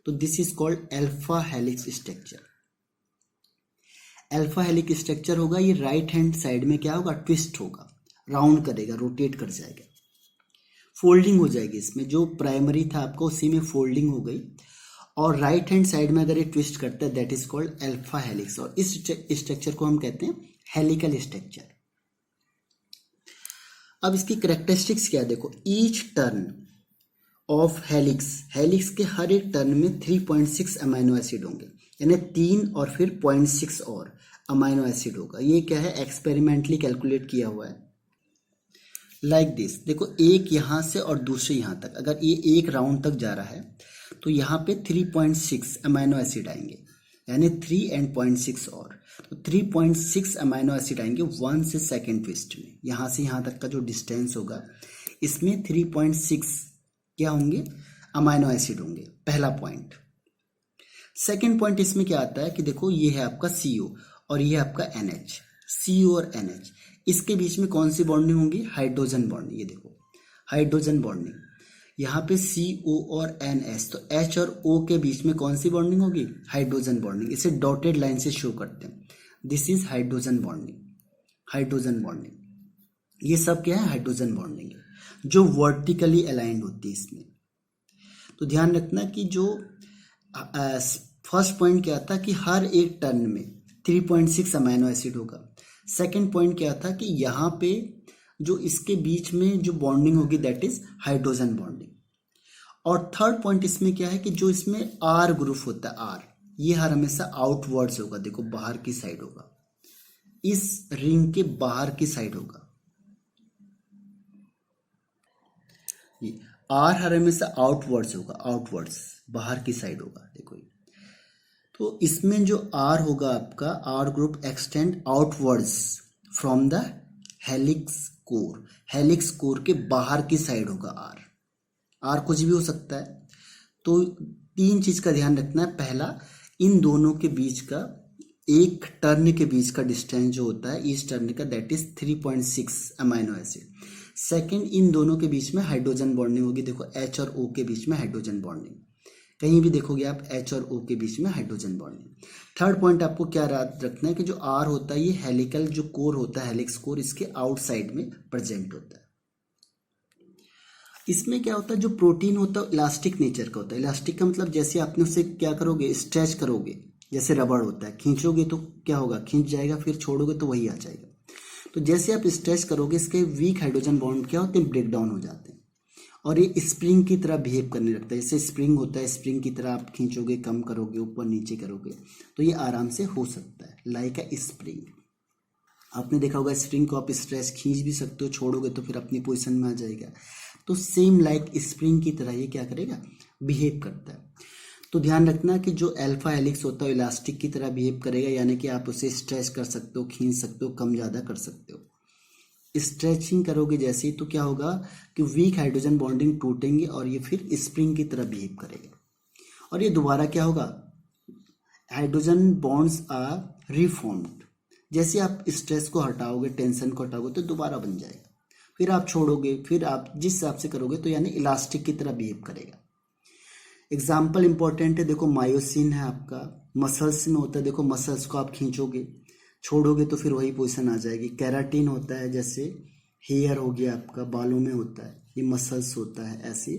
तो this is called alpha helix structure. Alpha helix structure होगा, ये राइट हैंड साइड में क्या होगा, ट्विस्ट होगा, राउंड करेगा, रोटेट कर जाएगा, फोल्डिंग हो जाएगी। इसमें जो प्राइमरी था आपका उसी में फोल्डिंग हो गई, और राइट हैंड साइड में अगर ये ट्विस्ट करता है that is called alpha helix, और इस स्ट्रक्चर को हम कहते हैं हेलिकल स्ट्रक्चर। अब इसकी कैरेक्टरिस्टिक्स क्या है, देखो, each turn off helix, helix के हर एक टर्न में 3.6 अमाइनो एसिड होंगे, यानी 3 और फिर 0.6 और अमाइनो एसिड होगा। ये क्या है, एक्सपेरिमेंटली कैलकुलेट किया हुआ है। लाइक दिस, देखो एक यहाँ से और दूसरे यहाँ तक, अगर ये एक राउंड तक जा रहा है तो यहाँ पे 3.6 अमाइनो एसिड आएंगे, यानी 3 and 0.6 और, तो 3.6 अमाइनो एसिड आएंगे 1 से सेकेंड ट्विस्ट में। यहाँ से यहाँ तक का जो डिस्टेंस होगा इसमें 3.6 क्या होंगे, अमाइनो एसिड होंगे, पहला पॉइंट। सेकेंड पॉइंट इसमें क्या आता है कि देखो ये है आपका CO और ये आपका NH, CO और NH, इसके बीच में कौन सी बॉन्डिंग होगी, हाइड्रोजन बॉन्डिंग। ये देखो हाइड्रोजन बॉन्डिंग, यहाँ पे CO और NH, तो H और O के बीच में कौन सी बॉन्डिंग होगी, हाइड्रोजन बॉन्डिंग। इसे डॉटेड लाइन से शो करते हैं, this is hydrogen bonding, hydrogen bonding. ये सब क्या है, हाइड्रोजन बॉन्डिंग है जो वर्टिकली अलाइंड होती है इसमें। तो ध्यान रखना कि जो फर्स्ट पॉइंट क्या था कि हर एक टर्न में 3.6 अमाइनो एसिड होगा। सेकंड पॉइंट क्या था कि यहाँ पे जो इसके बीच में जो बॉन्डिंग होगी दैट इज हाइड्रोजन बॉन्डिंग। और थर्ड पॉइंट इसमें क्या है कि जो इसमें R ग्रुप होता है, R, ये हर हमेशा आउटवर्ड्स होगा, देखो बाहर की साइड होगा, इस रिंग के बाहर की साइड होगा। ये आर हर हमेशा आउटवर्ड्स होगा, आउटवर्ड्स बाहर की साइड होगा। देखो ये, तो इसमें जो आर होगा आपका, R group extend outwards from the helix core, helix core के बाहर की साइड होगा आर। आर कुछ भी हो सकता है। तो तीन चीज का ध्यान रखना है। पहला, इन दोनों के बीच का, एक टर्न के बीच का डिस्टेंस जो होता है इस टर्न का, that is 3.6 amino acid. Second, इन दोनों के बीच में हाइड्रोजन बॉन्डिंग होगी। देखो एच और ओ के बीच में हाइड्रोजन बॉन्डिंग, कहीं भी देखोगे आप एच और ओ के बीच में हाइड्रोजन बॉन्डिंग। थर्ड पॉइंट आपको क्या याद रखना है कि जो आर होता है ये हेलिकल जो कोर होता है, हेलिक्स कोर, इसके आउटसाइड में प्रेजेंट होता है। इसमें क्या होता है, जो प्रोटीन होता है इलास्टिक नेचर का होता है। इलास्टिक का मतलब जैसे आपने उसे क्या करोगे, स्ट्रेच करोगे, जैसे रबड़ होता है, खींचोगे तो क्या होगा, खींच जाएगा, फिर छोड़ोगे तो वही आ जाएगा। तो जैसे आप स्ट्रेच करोगे इसके वीक हाइड्रोजन बॉन्ड क्या होते हैं, ब्रेक डाउन हो जाते हैं और ये स्प्रिंग की तरह बिहेव करने लगता है। जैसे स्प्रिंग होता है, स्प्रिंग की तरह आप खींचोगे, कम करोगे, ऊपर नीचे करोगे तो ये आराम से हो सकता है, लाइक अ स्प्रिंग। आपने देखा होगा स्प्रिंग को आप स्ट्रेच खींच भी सकते हो, छोड़ोगे तो फिर अपनी पोजीशन में आ जाएगा। तो सेम लाइक स्प्रिंग की तरह ये क्या करेगा, बिहेव करता है। तो ध्यान रखना कि जो अल्फा हेलिक्स होता है इलास्टिक की तरह बिहेव करेगा, यानी कि आप उसे स्ट्रेच कर सकते हो, खींच सकते हो, कम ज़्यादा कर सकते हो। स्ट्रेचिंग करोगे जैसे ही तो क्या होगा कि वीक हाइड्रोजन बॉन्डिंग टूटेंगे और ये फिर स्प्रिंग की तरह बिहेव करेगा और ये दोबारा क्या होगा, हाइड्रोजन बॉन्ड्स आर रिफॉर्म्ड। जैसे आप स्ट्रेस को हटाओगे, टेंशन को हटाओगे तो दोबारा बन जाएगा, फिर आप छोड़ोगे, फिर आप जिस हिसाब से करोगे तो यानी इलास्टिक की तरह बिहेव करेगा। एग्जाम्पल इंपॉर्टेंट है, देखो मायोसिन है आपका, मसल्स में होता है। देखो मसल्स को आप खींचोगे, छोड़ोगे तो फिर वही पोजीशन आ जाएगी। कैराटिन होता है, जैसे हेयर हो गया आपका, बालों में होता है, ये मसल्स होता है। ऐसे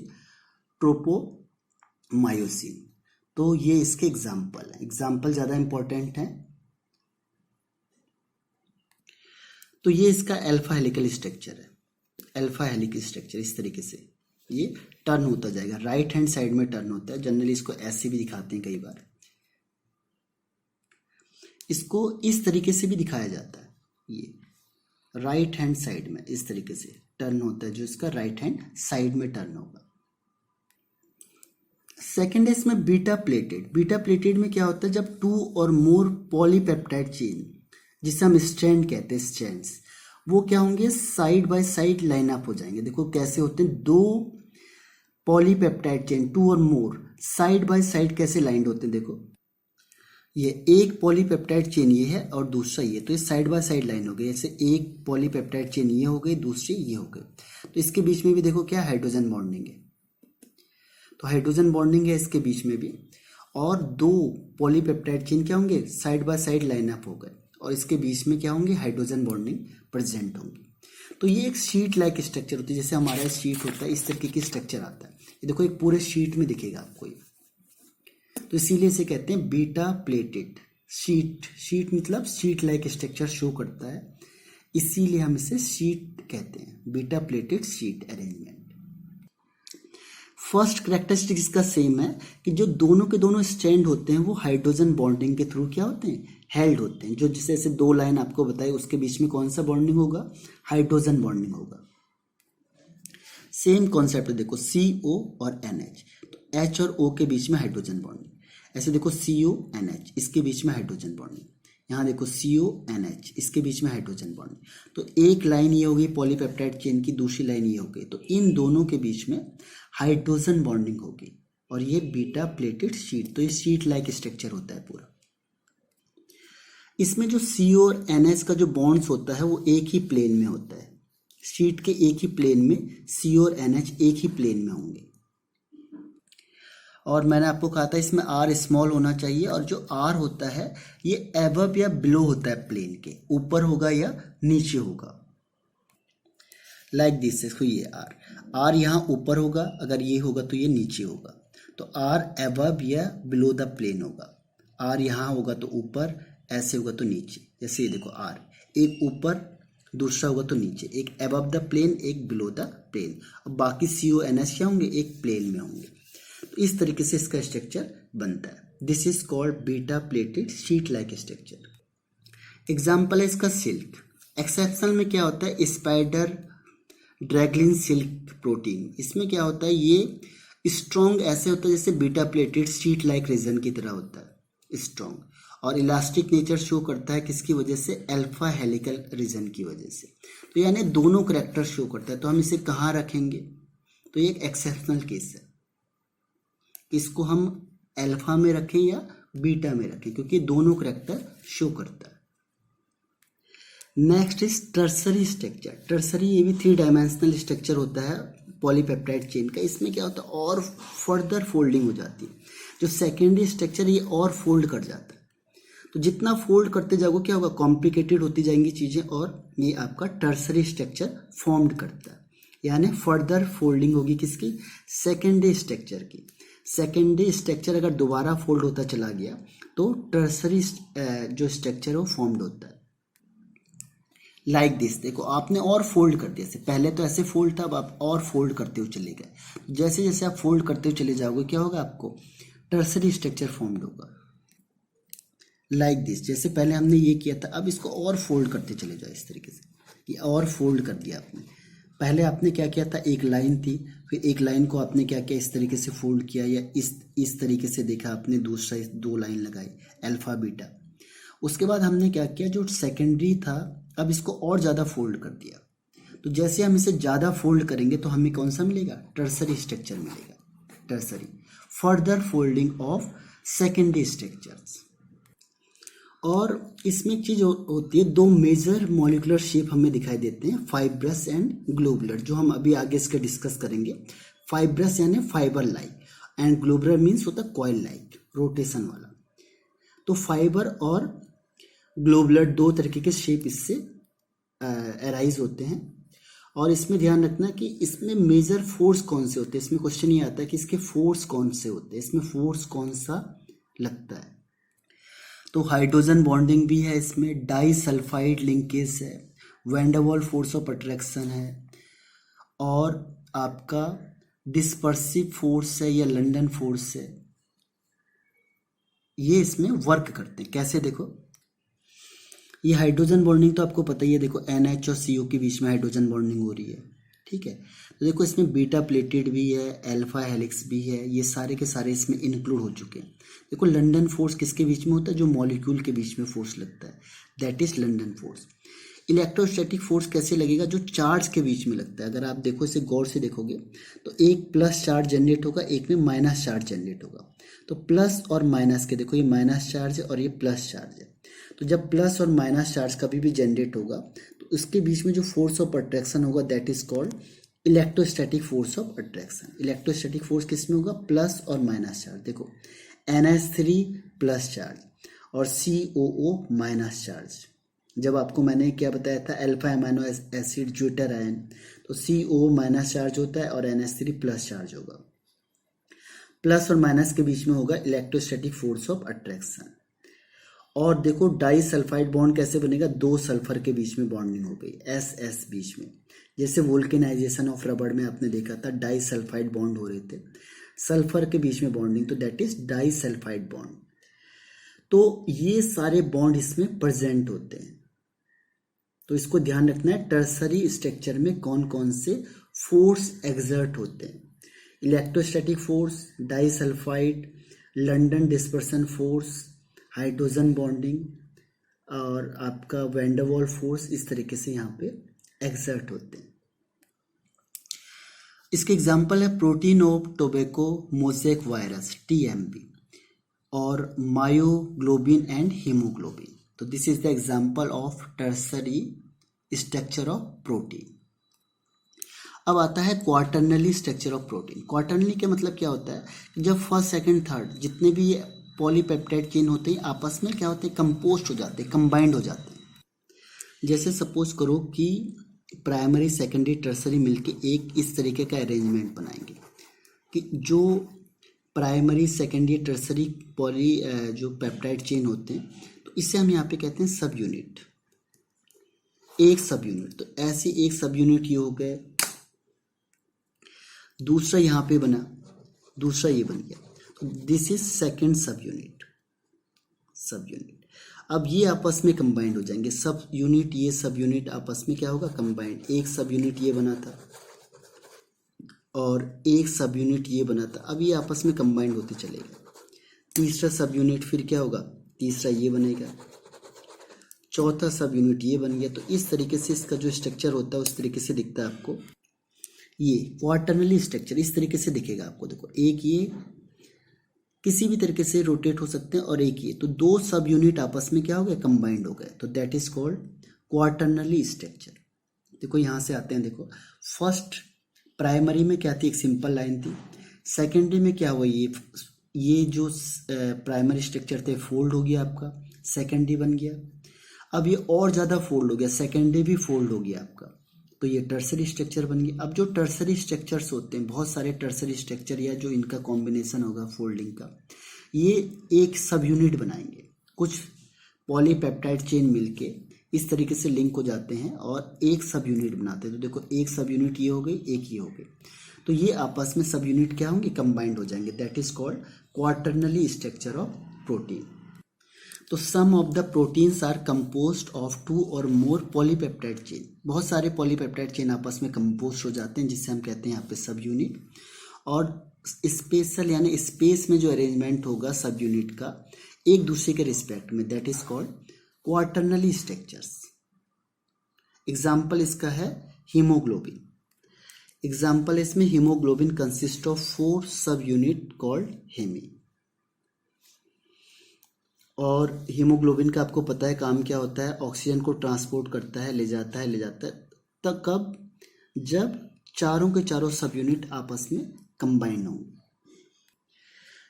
ट्रोपोमायोसिन, तो ये इसके एग्जाम्पल है। एग्जाम्पल ज़्यादा इंपॉर्टेंट है। तो ये इसका अल्फा हेलिकल स्ट्रक्चर है। अल्फा हेलिकल स्ट्रक्चर इस तरीके से ये टर्न होता जाएगा, राइट हैंड साइड में टर्न होता है। जनरली इसको ऐसे भी दिखाते हैं, कई बार इसको इस तरीके से भी दिखाया जाता है। ये राइट हैंड साइड में इस तरीके से टर्न होता है, जो इसका राइट हैंड साइड में टर्न होगा। सेकेंड है इसमें बीटा प्लेटेड। बीटा प्लेटेड में क्या होता है, जब टू और मोर पॉलीपेप्टाइड चेन, जिसे हम स्ट्रैंड कहते हैं, स्ट्रैंड्स, वो क्या होंगे, side by side line up हो जाएंगे। देखो कैसे होते हैं, दो पॉलीपेप्टाइड चेन, टू और मोर, साइड बाय साइड कैसे लाइंड होते हैं। देखो ये एक पॉलीपेप्टाइड चेन ये है और दूसरा ये, तो ये साइड बाय साइड लाइन हो गई। जैसे एक पॉलीपेप्टाइड चेन ये हो गई, दूसरी ये हो गई, तो इसके बीच में भी देखो क्या हाइड्रोजन बॉन्डिंग है। तो हाइड्रोजन बॉन्डिंग है इसके बीच में भी, और दो पॉलीपेप्टाइड चेन क्या होंगे, side by side line up हो गए और इसके बीच में क्या होंगे, हाइड्रोजन बॉन्डिंग प्रेजेंट होंगी। तो ये एक शीट लाइक स्ट्रक्चर होती है, जैसे हमारा शीट होता है इस तरीके की स्ट्रक्चर आता है। ये देखो एक पूरे शीट में दिखेगा आपको ये, तो इसीलिए इसे कहते हैं बीटा प्लेटेड शीट। शीट मतलब शीट लाइक स्ट्रक्चर शो करता है, इसीलिए हम इसे शीट कहते हैं, beta pleated sheet arrangement. First characteristic इसका सेम है कि जो दोनों के दोनों स्ट्रैंड होते हैं वो हाइड्रोजन बॉन्डिंग के थ्रू क्या होते हैं, हेल्ड होते हैं। जो जैसे दो लाइन आपको बताई उसके बीच में कौन सा बॉन्डिंग होगा, हाइड्रोजन बॉन्डिंग होगा। सेम कॉन्सेप्ट है, देखो CO और NH, तो H और O के बीच में हाइड्रोजन बॉन्डिंग। ऐसे देखो CO NH, इसके बीच में हाइड्रोजन बॉन्डिंग। यहाँ देखो CO NH, इसके बीच में हाइड्रोजन बॉन्डिंग। तो एक लाइन ये हो गई पॉलीपेप्टाइड चेन की, दूसरी लाइन ये हो गई, तो इन दोनों के बीच में हाइड्रोजन बॉन्डिंग होगी और ये बीटा प्लेटेड शीट। तो ये शीट लाइक स्ट्रक्चर होता है पूरा। इसमें जो CO और NH का जो बॉन्ड्स होता है वो एक ही प्लेन में होता है। शीट के एक ही प्लेन में CO और NH एक ही प्लेन में होंगे। और मैंने आपको कहा था इसमें R स्मॉल होना चाहिए, और जो R होता है ये एबव या बिलो होता है, प्लेन के ऊपर होगा या नीचे होगा, लाइक दिस। इसको ये R यहाँ ऊपर होगा, अगर ये होगा तो ये नीचे होगा। तो R एबव या बिलो द प्लेन होगा। R यहाँ होगा तो ऊपर, ऐसे होगा तो नीचे। जैसे ये देखो R एक ऊपर, दूसरा होगा तो नीचे, एक एबव द प्लेन, एक बिलो द प्लेन, और बाकी CO NH क्या होंगे, एक प्लेन में होंगे। तो इस तरीके से इसका स्ट्रक्चर बनता है। This is called beta pleated sheet like structure. Example है इसका सिल्क। एक्सेप्शनल में क्या होता है, स्पाइडर ड्रैगलिन सिल्क प्रोटीन, इसमें क्या होता है, ये स्ट्रॉन्ग ऐसे होता है जैसे beta pleated sheet like region की तरह होता है स्ट्रॉन्ग, और इलास्टिक नेचर शो करता है किसकी वजह से, अल्फा हेलिकल रीजन की वजह से। तो यानी दोनों करेक्टर शो करता है। तो हम इसे कहाँ रखेंगे, तो ये एक एक्सेप्शनल केस है, इसको हम अल्फा में रखें या बीटा में रखें, क्योंकि दोनों करेक्टर शो करता है। Next is tertiary structure. Tertiary ये भी 3 डायमेंशनल स्ट्रक्चर होता है पॉलीपेप्टाइड चेन का। इसमें क्या होता है, और फर्दर फोल्डिंग हो जाती है। जो सेकेंडरी स्ट्रक्चर ये और फोल्ड कर जाता है। तो जितना फोल्ड करते जाओगे क्या होगा, कॉम्प्लिकेटेड होती जाएंगी चीज़ें, और ये आपका टर्सरी स्ट्रक्चर फॉर्म्ड करता है। यानी फर्दर फोल्डिंग होगी किसकी, सेकेंडरी स्ट्रक्चर की। सेकेंडरी स्ट्रक्चर अगर दोबारा फोल्ड होता चला गया तो टर्सरी जो स्ट्रक्चर है वो फॉर्म्ड होता है। लाइक दिस, देखो आपने और फोल्ड कर दिया, से पहले तो ऐसे फोल्ड था, अब आप और फोल्ड करते हुए चले गए। जैसे जैसे आप फोल्ड करते हुए चले जाओगे क्या होगा, आपको टर्सरी स्ट्रक्चर फॉर्म्ड होगा। लाइक दिस, जैसे पहले हमने ये किया था, अब इसको और फोल्ड करते चले जाओ इस तरीके से। ये और फोल्ड कर दिया आपने। पहले आपने क्या किया था, एक लाइन थी, फिर एक लाइन को आपने क्या किया, इस तरीके से फोल्ड किया, या इस तरीके से देखा आपने, दूसरा 2 लाइन लगाई अल्फा बीटा। उसके बाद हमने क्या किया, जो सेकेंडरी था अब इसको और ज़्यादा फोल्ड कर दिया। तो जैसे हम इसे ज़्यादा फोल्ड करेंगे तो हमें कौन सा मिलेगा, टर्सरी स्ट्रक्चर मिलेगा। Tertiary further folding of secondary structures. और इसमें एक चीज़ होती है, 2 मेजर मॉलिक्यूलर शेप हमें दिखाई देते हैं, फाइब्रस एंड ग्लोबुलर, जो हम अभी आगे इसके डिस्कस करेंगे। फाइब्रस यानी fibre like, and globular means होता है कॉइल लाइक, रोटेशन वाला। तो फाइबर और ग्लोबुलर 2 तरीके के शेप इससे अराइज होते हैं। और इसमें ध्यान रखना कि इसमें मेजर फोर्स कौन से होते हैं। इसमें क्वेश्चन ये आता है कि इसके फोर्स कौन से होते हैं, इसमें फोर्स कौन सा लगता है। तो हाइड्रोजन बॉन्डिंग भी है इसमें, डाई सल्फाइड लिंकेज है, van der Waals force of attraction है, और आपका डिस्पर्सिव फोर्स है या लंडन फोर्स है। ये इसमें वर्क करते हैं कैसे, देखो ये हाइड्रोजन बॉन्डिंग तो आपको पता ही है, देखो NH और CO के बीच में हाइड्रोजन बॉन्डिंग हो रही है, ठीक है। तो देखो इसमें बीटा प्लेटेड भी है, अल्फा हेलिक्स भी है, ये सारे के सारे इसमें इंक्लूड हो चुके हैं। देखो लंडन फोर्स किसके बीच में होता है, जो मॉलिक्यूल के बीच में फोर्स लगता है, that is London force. Electrostatic force कैसे लगेगा, जो चार्ज के बीच में लगता है। अगर आप देखो इसे गौर से देखोगे तो एक प्लस चार्ज जनरेट होगा, एक में माइनस चार्ज जनरेट होगा। तो प्लस और माइनस के, देखो ये माइनस चार्ज है और ये प्लस चार्ज है। तो जब प्लस और माइनस चार्ज कभी भी जनरेट होगा तो उसके बीच में जो फोर्स ऑफ अट्रैक्शन होगा that is called electrostatic force of attraction. Electrostatic force किसमें होगा, प्लस और माइनस चार्ज। देखो NH3 प्लस चार्ज और COO माइनस चार्ज। जब आपको मैंने क्या बताया था, alpha amino acid zwitter ion, तो COO माइनस चार्ज होता है और NH3 प्लस चार्ज होगा। प्लस और माइनस के बीच में होगा इलेक्ट्रोस्टैटिक फोर्स ऑफ अट्रैक्शन। और देखो डाई सल्फाइड बॉन्ड कैसे बनेगा, 2 सल्फर के बीच में बॉन्डिंग हो गई, SS बीच में। जैसे वोल्केनाइजेशन ऑफ रबड़ में आपने देखा था डाई सल्फाइड बॉन्ड हो रहे थे, सल्फर के बीच में बॉन्डिंग, तो that is disulphide bond. तो ये सारे बॉन्ड इसमें प्रेजेंट होते हैं। तो इसको ध्यान रखना है, टर्सरी स्ट्रक्चर में कौन कौन से फोर्स एक्सर्ट होते हैं। Electrostatic force, disulphide, London dispersion force, hydrogen bonding, और आपका वैन डर वाल्स फोर्स, इस तरीके से यहाँ पे एक्सर्ट होते हैं। इसके एग्जाम्पल है protein of tobacco mosaic virus TMV, और मायोग्लोबिन एंड हीमोग्लोबिन। तो this is the example of tertiary structure of protein. अब आता है क्वार्टरनली स्ट्रक्चर ऑफ प्रोटीन। क्वार्टरनली का मतलब क्या होता है, जब फर्स्ट सेकंड थर्ड जितने भी पॉलीपेप्टाइड चेन होते हैं आपस में क्या होते हैं, कंपोस्ट हो जाते हैं, कंबाइंड हो जाते हैं। जैसे सपोज करो कि प्राइमरी सेकेंडरी टर्सरी मिलके एक इस तरीके का अरेंजमेंट बनाएंगे कि जो प्राइमरी सेकेंडरी टर्सरी पॉली जो पेप्टाइड चेन होते हैं, तो इसे हम यहाँ पे कहते हैं सब यूनिट, एक सब यूनिट। तो ऐसे एक सब यूनिट ये हो गए, दूसरा यहाँ पे बना, दूसरा ये बन गया, तो दिस इज सेकेंड सब यूनिट। अब ये आपस में कंबाइंड हो जाएंगे, सब यूनिट ये सब यूनिट आपस में क्या होगा, कंबाइंड। एक सब यूनिट ये बना था और एक सब यूनिट ये बना था, अब ये आपस में कंबाइंड होते चलेगा। तीसरा सब यूनिट फिर क्या होगा, तीसरा ये बनेगा, चौथा सब यूनिट ये बन गया। तो इस तरीके से इसका जो स्ट्रक्चर होता है उस तरीके से दिखता है आपको। ये क्वार्टरनली स्ट्रक्चर इस तरीके से दिखेगा आपको। देखो एक ये किसी भी तरीके से रोटेट हो सकते हैं और एक ये, तो दो सब यूनिट आपस में क्या हो गए, कंबाइंड हो गए, तो that is called quaternary structure. देखो यहाँ से आते हैं, देखो फर्स्ट प्राइमरी में क्या थी, एक सिंपल लाइन थी। सेकेंडरी में क्या हुआ, ये जो प्राइमरी स्ट्रक्चर थे फोल्ड हो गया आपका, सेकेंडरी बन गया। अब ये और ज़्यादा फोल्ड हो गया, सेकेंडरी भी फोल्ड हो गया आपका, तो ये टर्सरी स्ट्रक्चर बन गया। अब जो टर्सरी स्ट्रक्चर्स होते हैं, बहुत सारे टर्सरी स्ट्रक्चर या जो इनका कॉम्बिनेशन होगा फोल्डिंग का, ये एक सब यूनिट बनाएंगे। कुछ पॉलीपेप्टाइड चेन मिलके इस तरीके से लिंक हो जाते हैं और एक सब यूनिट बनाते हैं। तो देखो एक सब यूनिट ये हो गई, एक ये हो गई, तो ये आपस में सब यूनिट क्या होंगे, कंबाइंड हो जाएंगे। That is called quaternary structure of protein. तो some of the proteins are composed of 2 और मोर पॉलीपेप्टाइड चेन। बहुत सारे पॉलीपेप्टाइड चेन आपस में कंपोज हो जाते हैं, जिससे हम कहते हैं यहाँ पे सब यूनिट। और स्पेशल यानी स्पेस में जो अरेंजमेंट होगा सब यूनिट का एक दूसरे के रिस्पेक्ट में, that is called quaternary structures. Example इसका है हीमोग्लोबिन। एग्जाम्पल इसमें haemoglobin consist of 4 subunit called haem. और हीमोग्लोबिन का आपको पता है काम क्या होता है, ऑक्सीजन को ट्रांसपोर्ट करता है, ले जाता है। तब कब, जब चारों के चारों सब यूनिट आपस में कंबाइन हों।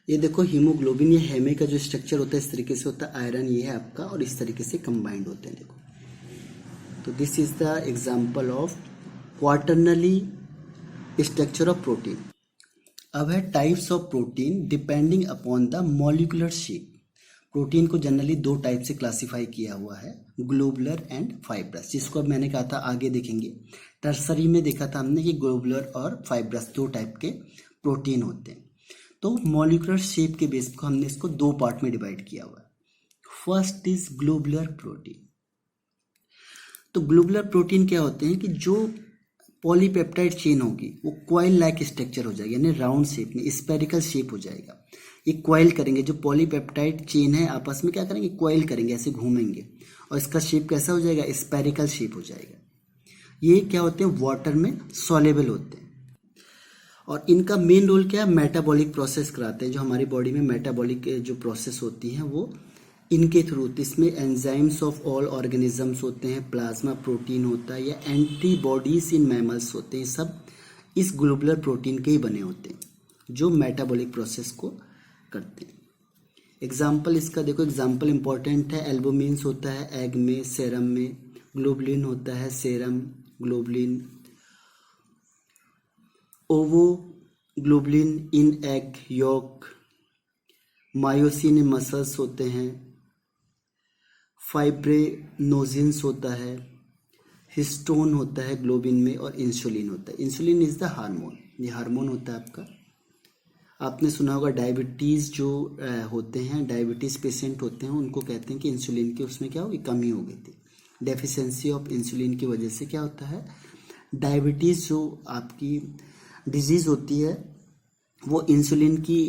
ये देखो हीमोग्लोबिन, ये हेमे का जो स्ट्रक्चर होता है इस तरीके से होता है, आयरन ये है आपका, और इस तरीके से कंबाइंड होते हैं। देखो तो this is the example of quaternary structure of protein. अब है types of protein depending upon the molecular shape. Protein को जनरली 2 टाइप से क्लासिफाई किया हुआ है, ग्लोबुलर एंड फाइब्रस, जिसको अब मैंने कहा था आगे देखेंगे। टर्सरी में देखा था हमने कि ग्लोबुलर और फाइब्रस 2 टाइप के प्रोटीन होते हैं। तो मॉलिक्यूलर शेप के बेस पर हमने इसको 2 पार्ट में डिवाइड किया हुआ है। First is globular protein. तो ग्लोबुलर प्रोटीन क्या होते हैं कि जो पॉलीपेप्टाइड चेन होगी वो क्वाइल लाइक स्ट्रक्चर हो जाएगी, यानी राउंड शेप में, स्पेरिकल शेप हो जाएगा। ये क्वाइल करेंगे, जो पॉलीपेप्टाइड चेन है आपस में क्या करेंगे, क्वाइल करेंगे, ऐसे घूमेंगे, और इसका शेप कैसा हो जाएगा, स्पेरिकल शेप हो जाएगा। ये क्या होते हैं, वाटर में सॉल्युबल होते हैं। और इनका मेन रोल क्या है, मेटाबॉलिक प्रोसेस कराते हैं। जो हमारी बॉडी में मेटाबॉलिक जो प्रोसेस होती हैं वो इनके थ्रू, इसमें एंजाइम्स ऑफ ऑल ऑर्गेनिजम्स होते हैं, प्लाज्मा प्रोटीन होता है, या एंटीबॉडीज इन मैमल्स होते हैं, सब इस ग्लोबुलर प्रोटीन के ही बने होते हैं जो मेटाबॉलिक प्रोसेस को करते हैं। एग्जाम्पल इसका देखो, एग्जाम्पल इंपॉर्टेंट है। एल्बुमिन्स होता है एग में, सेरम में। ग्लोबुलिन होता है सेरम, ग्लोबुलिन। ओवोग्लोबुलिन इन एग योक। मायोसिन इन मसल्स होते हैं। फाइब्रिनोजिन्स होता है। हिस्टोन होता है ग्लोबिन में, और इंसुलिन होता है। इंसुलिन इज द हार्मोन, ये हार्मोन होता है आपका। आपने सुना होगा डायबिटीज़ जो होते हैं, डायबिटीज़ पेशेंट होते हैं, उनको कहते हैं कि इंसुलिन की उसमें क्या होगी, कमी हो गई थी। डेफिशिएंसी ऑफ इंसुलिन की वजह से क्या होता है, डायबिटीज़ जो आपकी डिजीज़ होती है वो इंसुलिन की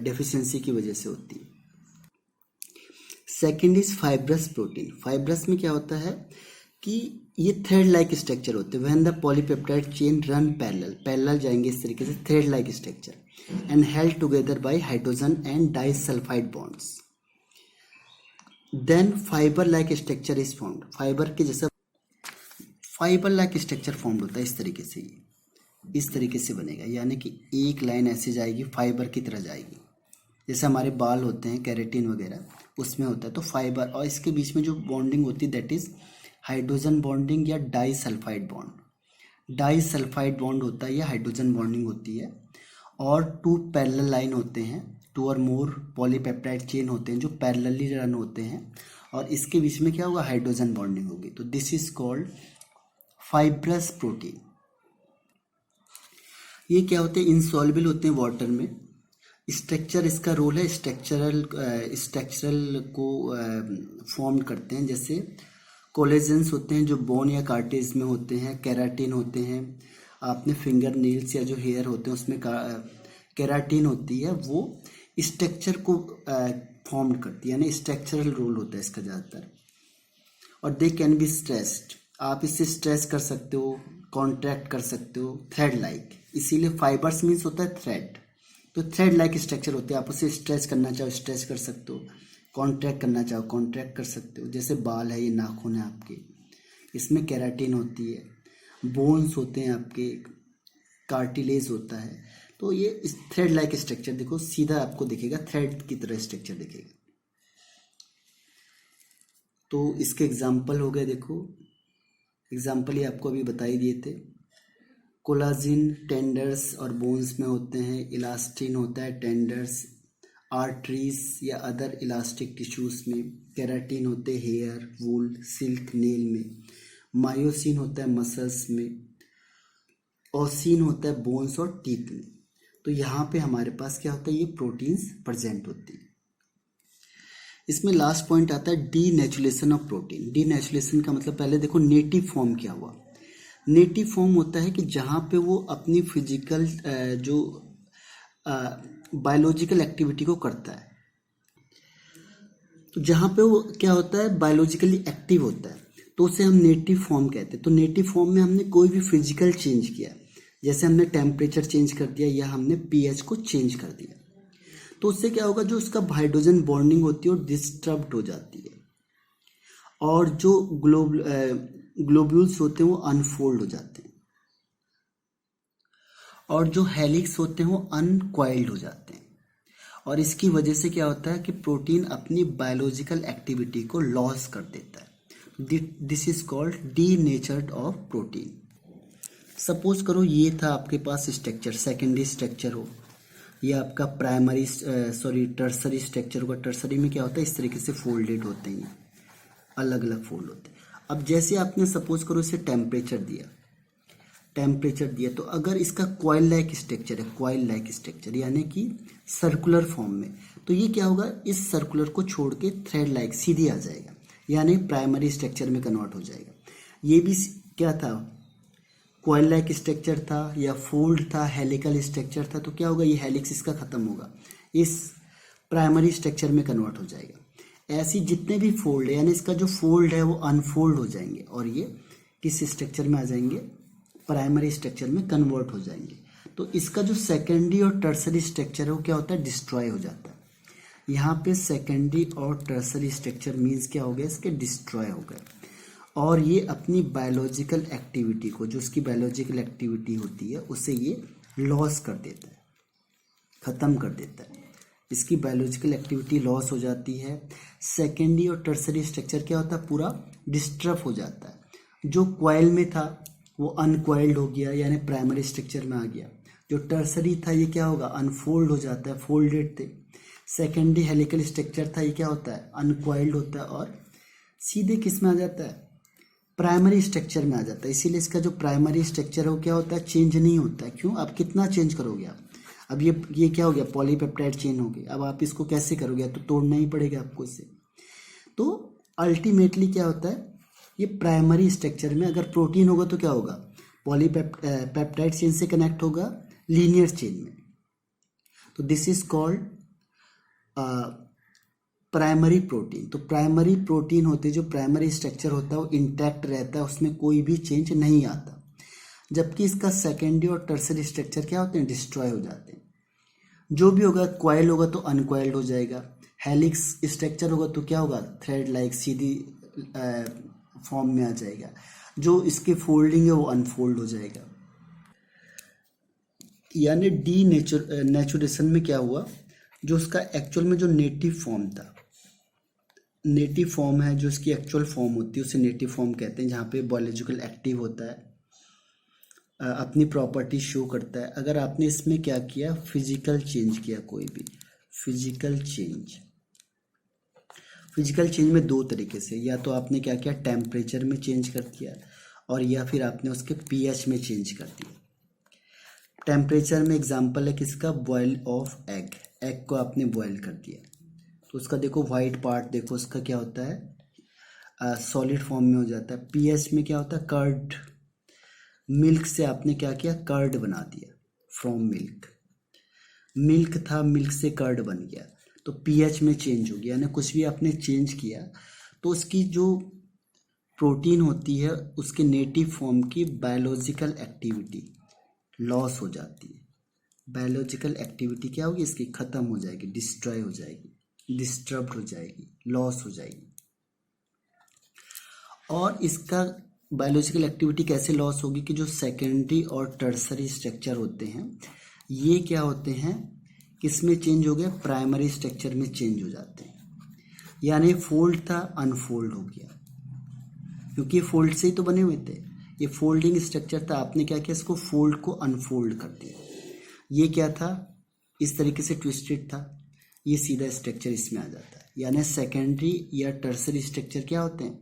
डेफिशिएंसी की वजह से होती है। Second is fibrous protein. Fibrous में क्या होता है कि ये थ्रेड लाइक स्ट्रक्चर होते हैं। When the polypeptide chain run parallel जाएंगे इस तरीके से, thread like structure, and held together by hydrogen and disulphide bonds, then fibre like structure is formed. Fibre के जैसा फाइबर लाइक स्ट्रक्चर फॉर्म होता है इस तरीके से, इस तरीके से बनेगा, यानी कि एक लाइन ऐसे जाएगी, फाइबर की तरह जाएगी, जैसे हमारे बाल होते हैं केराटिन वगैरह उसमें होता है। तो फाइबर, और इसके बीच में जो बॉन्डिंग होती है दैट इज हाइड्रोजन बॉन्डिंग या डाइसल्फाइड बॉन्ड। डाइसल्फाइड बॉन्ड होता है या हाइड्रोजन बॉन्डिंग होती है। और 2 पैरेलल लाइन होते हैं, 2 और मोर पॉलीपेप्टाइड चेन होते हैं जो पैरेलली रन होते हैं, और इसके बीच में क्या होगा, हाइड्रोजन बॉन्डिंग होगी। तो this is called fibrous protein. ये क्या होते हैं, इनसॉल्युबल होते हैं वाटर में, स्ट्रक्चर, इसका रोल है स्ट्रक्चरल को फॉर्म करते हैं। जैसे कोलेजेंस होते हैं जो बोन या कार्टेज में होते हैं, केराटिन होते हैं, आपने फिंगर नेल्स या जो हेयर होते हैं उसमें केराटिन होती है, वो स्ट्रक्चर को फॉर्म करती है, यानी स्ट्रक्चरल रोल होता है इसका ज़्यादातर। और दे कैन बी स्ट्रेस्ड, आप इसे स्ट्रेस कर सकते हो, कॉन्ट्रैक्ट कर सकते हो, थ्रेड लाइक, इसीलिए फाइबर्स मीन्स होता है थ्रेड, तो थ्रेड लाइक स्ट्रक्चर होते हैं। आप उसे स्ट्रेच करना चाहो स्ट्रेच कर सकते हो, कॉन्ट्रैक्ट करना चाहो कॉन्ट्रैक्ट कर सकते हो। जैसे बाल है, ये नाखून है आपके, इसमें केराटिन होती है, बोन्स होते हैं आपके, कार्टिलेज होता है, तो ये थ्रेड लाइक स्ट्रक्चर देखो सीधा आपको दिखेगा, थ्रेड की तरह स्ट्रक्चर दिखेगा। तो इसके एग्जाम्पल हो गए, देखो एग्जाम्पल ये आपको अभी बता ही दिए थे। कोलाजिन टेंडर्स और बोन्स में होते हैं, इलास्टिन होता है टेंडर्स, आर्टरीज या अदर इलास्टिक टिश्यूज में, केराटिन होते हैं हेयर, वूल, सिल्क, नेल में, मायोसिन होता है मसल्स में, ओसिन होता है बोन्स और टीथ में। तो यहाँ पे हमारे पास क्या होता है, ये प्रोटीन्स प्रेजेंट होती है। इसमें लास्ट पॉइंट आता है डीनेचुरेशन ऑफ प्रोटीन। डीनेचुरेशन का मतलब पहले देखो नेटिव फॉर्म क्या हुआ। नेटिव फॉर्म होता है कि जहाँ पे वो अपनी फिजिकल जो बायोलॉजिकल एक्टिविटी को करता है, तो जहाँ पे वो क्या होता है बायोलॉजिकली एक्टिव होता है, तो उसे हम नेटिव फॉर्म कहते हैं। तो नेटिव फॉर्म में हमने कोई भी फिजिकल चेंज किया, जैसे हमने टेम्परेचर चेंज कर दिया या हमने पीएच को चेंज कर दिया, तो उससे क्या होगा, जो उसका हाइड्रोजन बॉन्डिंग होती है वो डिस्टर्ब्ड हो जाती है, और जो ग्लोब्यूल्स होते हैं वो अनफोल्ड हो जाते हैं, और जो हेलिक्स होते हैं वो अनकॉइल्ड हो जाते हैं। और इसकी वजह से क्या होता है कि प्रोटीन अपनी बायोलॉजिकल एक्टिविटी को लॉस कर देता है। This is called denatured of protein. Suppose करो ये था आपके पास स्ट्रक्चर, सेकेंडरी स्ट्रक्चर हो, ये आपका टर्सरी स्ट्रक्चर होगा। टर्सरी में क्या होता है, इस तरीके से फोल्डेड होते हैं, अलग अलग फोल्ड होते हैं। अब जैसे आपने सपोज करो इसे टेम्परेचर दिया, तो अगर इसका कॉइल लाइक स्ट्रक्चर है, कॉइल लाइक स्ट्रक्चर यानी कि सर्कुलर फॉर्म में, तो ये क्या होगा, इस सर्कुलर को छोड़ के थ्रेड लाइक सीधी आ जाएगा, यानी प्राइमरी स्ट्रक्चर में कन्वर्ट हो जाएगा। ये भी क्या था, कॉइल लाइक स्ट्रक्चर था या फोल्ड था, हेलिकल स्ट्रक्चर था, तो क्या होगा, ये हेलिक्स इसका खत्म होगा, इस प्राइमरी स्ट्रक्चर में कन्वर्ट हो जाएगा। ऐसी जितने भी फोल्ड है, यानी इसका जो फोल्ड है वो अनफोल्ड हो जाएंगे और ये किस स्ट्रक्चर में आ जाएंगे, प्राइमरी स्ट्रक्चर में कन्वर्ट हो जाएंगे। तो इसका जो सेकेंडरी और टर्सरी स्ट्रक्चर है वो क्या होता है, डिस्ट्रॉय हो जाता है। यहाँ पे सेकेंडरी और टर्सरी स्ट्रक्चर मीन्स क्या हो गया, इसके डिस्ट्रॉय हो गए, और ये अपनी बायोलॉजिकल एक्टिविटी को, जो उसकी बायोलॉजिकल एक्टिविटी होती है उसे ये लॉस कर देता है, ख़त्म कर देता है। इसकी बायोलॉजिकल एक्टिविटी लॉस हो जाती है। सेकेंडरी और टर्सरी स्ट्रक्चर क्या होता है, पूरा डिस्टर्ब हो जाता है। जो कॉइल में था वो अनकॉइल्ड हो गया, यानी प्राइमरी स्ट्रक्चर में आ गया। जो टर्सरी था ये क्या होगा, अनफोल्ड हो जाता है, फोल्डेड थे। सेकेंडरी हेलिकल स्ट्रक्चर था, ये क्या होता है, अनकॉइल्ड होता है और सीधे किस में आ जाता है, प्राइमरी स्ट्रक्चर में आ जाता है। इसीलिए इसका जो प्राइमरी स्ट्रक्चर है वो क्या होता है, चेंज नहीं होता है। क्यों, आप कितना चेंज करोगे आप, अब ये क्या हो गया, पॉलीपेप्टाइड चेन हो गई, अब आप इसको कैसे करोगे, तो तोड़ना ही पड़ेगा आपको इसे। तो अल्टीमेटली क्या होता है, ये प्राइमरी स्ट्रक्चर में अगर प्रोटीन होगा तो क्या होगा, पॉलीपेप्टाइड चेन से कनेक्ट होगा लीनियर चेन में, तो this is called primary protein. तो प्राइमरी प्रोटीन होते जो प्राइमरी स्ट्रक्चर होता है वो इंटैक्ट रहता है, उसमें कोई भी चेंज नहीं आता। जबकि इसका सेकेंडरी और टर्सरी स्ट्रक्चर क्या होते हैं, डिस्ट्रॉय हो जाते हैं। जो भी होगा, कॉइल होगा तो अनकॉइल्ड हो जाएगा, हेलिक्स स्ट्रक्चर होगा तो क्या होगा, थ्रेड लाइक सीधी फॉर्म में आ जाएगा, जो इसके फोल्डिंग है वो अनफोल्ड हो जाएगा। यानी नेचुरेशन में क्या हुआ, जो उसका एक्चुअल में जो नेटिव फॉर्म था, नेटिव फॉर्म है जो इसकी एक्चुअल फॉर्म होती है उसे नेटिव फॉर्म कहते हैं, जहाँ पे बायोलॉजिकल एक्टिव होता है, अपनी प्रॉपर्टी शो करता है। अगर आपने इसमें क्या किया, फिजिकल चेंज किया, कोई भी फिजिकल चेंज में दो तरीके से, या तो आपने क्या किया, टेम्परेचर में चेंज कर दिया, और या फिर आपने उसके पीएच में चेंज कर दिया। टेम्परेचर में एग्जांपल है किसका, बॉयल ऑफ एग। एग को आपने बॉयल कर दिया तो उसका देखो वाइट पार्ट देखो उसका क्या होता है, सॉलिड फॉर्म में हो जाता है। पीएच में क्या होता है, कर्ड। मिल्क से आपने क्या किया, कर्ड बना दिया। फ्रॉम मिल्क, मिल्क था, मिल्क से कर्ड बन गया तो पीएच में चेंज हो गया, यानी कुछ भी आपने चेंज किया तो उसकी जो प्रोटीन होती है उसके नेटिव फॉर्म की बायोलॉजिकल एक्टिविटी लॉस हो जाती है। बायोलॉजिकल एक्टिविटी क्या होगी, इसकी खत्म हो जाएगी, डिस्ट्रॉय हो जाएगी, डिस्टर्ब हो जाएगी, लॉस हो जाएगी। और इसका बायोलॉजिकल एक्टिविटी कैसे लॉस होगी कि जो सेकेंडरी और टर्सरी स्ट्रक्चर होते हैं ये क्या होते हैं, किसमें चेंज हो गया, प्राइमरी स्ट्रक्चर में चेंज हो जाते हैं। यानी फोल्ड था अनफोल्ड हो गया, क्योंकि ये फोल्ड से ही तो बने हुए थे। ये फोल्डिंग स्ट्रक्चर था, आपने क्या किया, इसको फोल्ड को अनफोल्ड कर दिया। ये क्या था, इस तरीके से ट्विस्टेड था, ये सीधा स्ट्रक्चर इसमें आ जाता है। यानी सेकेंडरी या टर्सरी स्ट्रक्चर क्या होते हैं,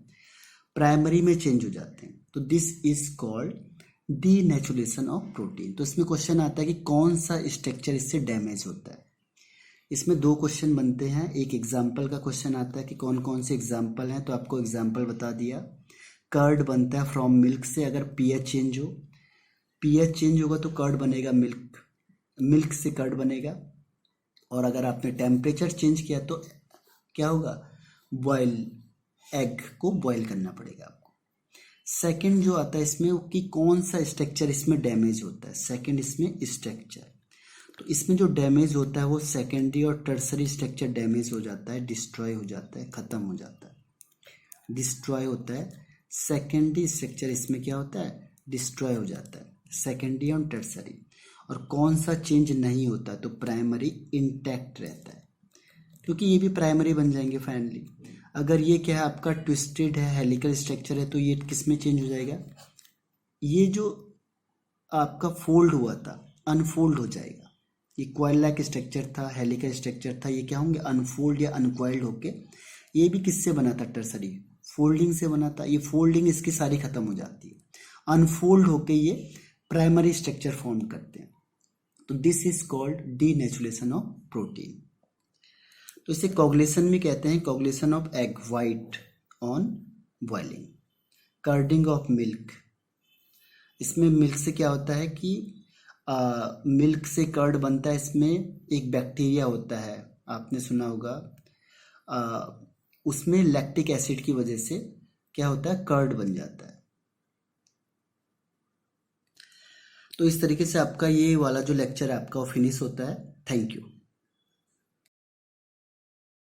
प्राइमरी में चेंज हो जाते हैं। तो this is called denaturation of protein. तो इसमें क्वेश्चन आता है कि कौन सा स्ट्रक्चर इससे डैमेज होता है। इसमें दो क्वेश्चन बनते हैं, एक एग्जाम्पल का क्वेश्चन आता है कि कौन कौन से एग्जाम्पल हैं, तो आपको एग्जाम्पल बता दिया। कर्ड बनता है फ्रॉम मिल्क से, अगर पीएच चेंज हो, पीएच चेंज होगा तो कर्ड बनेगा मिल्क, मिल्क से कर्ड बनेगा। और अगर आपने टेम्परेचर चेंज किया तो क्या होगा, बॉयल, एग को बॉयल करना पड़ेगा आपको। सेकंड जो आता है इसमें कि कौन सा स्ट्रक्चर इसमें डैमेज होता है, सेकंड इसमें स्ट्रक्चर। तो इसमें जो डैमेज होता है वो सेकेंडरी और टर्सरी स्ट्रक्चर डैमेज हो जाता है, डिस्ट्रॉय हो जाता है, खत्म हो जाता है, डिस्ट्रॉय होता है। सेकेंडरी स्ट्रक्चर इसमें क्या होता है, डिस्ट्रॉय हो जाता है, सेकेंडरी और टर्सरी। और कौन सा चेंज नहीं होता, तो प्राइमरी इंटैक्ट रहता है, क्योंकि ये भी प्राइमरी बन जाएंगे फाइनली। अगर ये क्या है आपका ट्विस्टेड है, हेलिकल स्ट्रक्चर है, तो ये किस में चेंज हो जाएगा, ये जो आपका फोल्ड हुआ था अनफोल्ड हो जाएगा। ये कॉइल लाइक स्ट्रक्चर था, हेलिकल स्ट्रक्चर था, ये क्या होंगे, अनफोल्ड या अनकॉइल्ड होके। ये भी किससे बना था, टर्सरी फोल्डिंग से बना था। ये फोल्डिंग इसकी सारी खत्म हो जाती है, अनफोल्ड होके ये प्राइमरी स्ट्रक्चर फॉर्म करते हैं। तो this is called denaturation of protein. तो इसे कोगुलेशन में कहते हैं, coagulation of egg white on boiling. Curdling of milk, इसमें मिल्क से क्या होता है कि मिल्क से कर्ड बनता है। इसमें एक बैक्टीरिया होता है, आपने सुना होगा, उसमें लैक्टिक एसिड की वजह से क्या होता है, कर्ड बन जाता है। तो इस तरीके से आपका ये वाला जो लेक्चर है आपका वो फिनिश होता है। Thank you.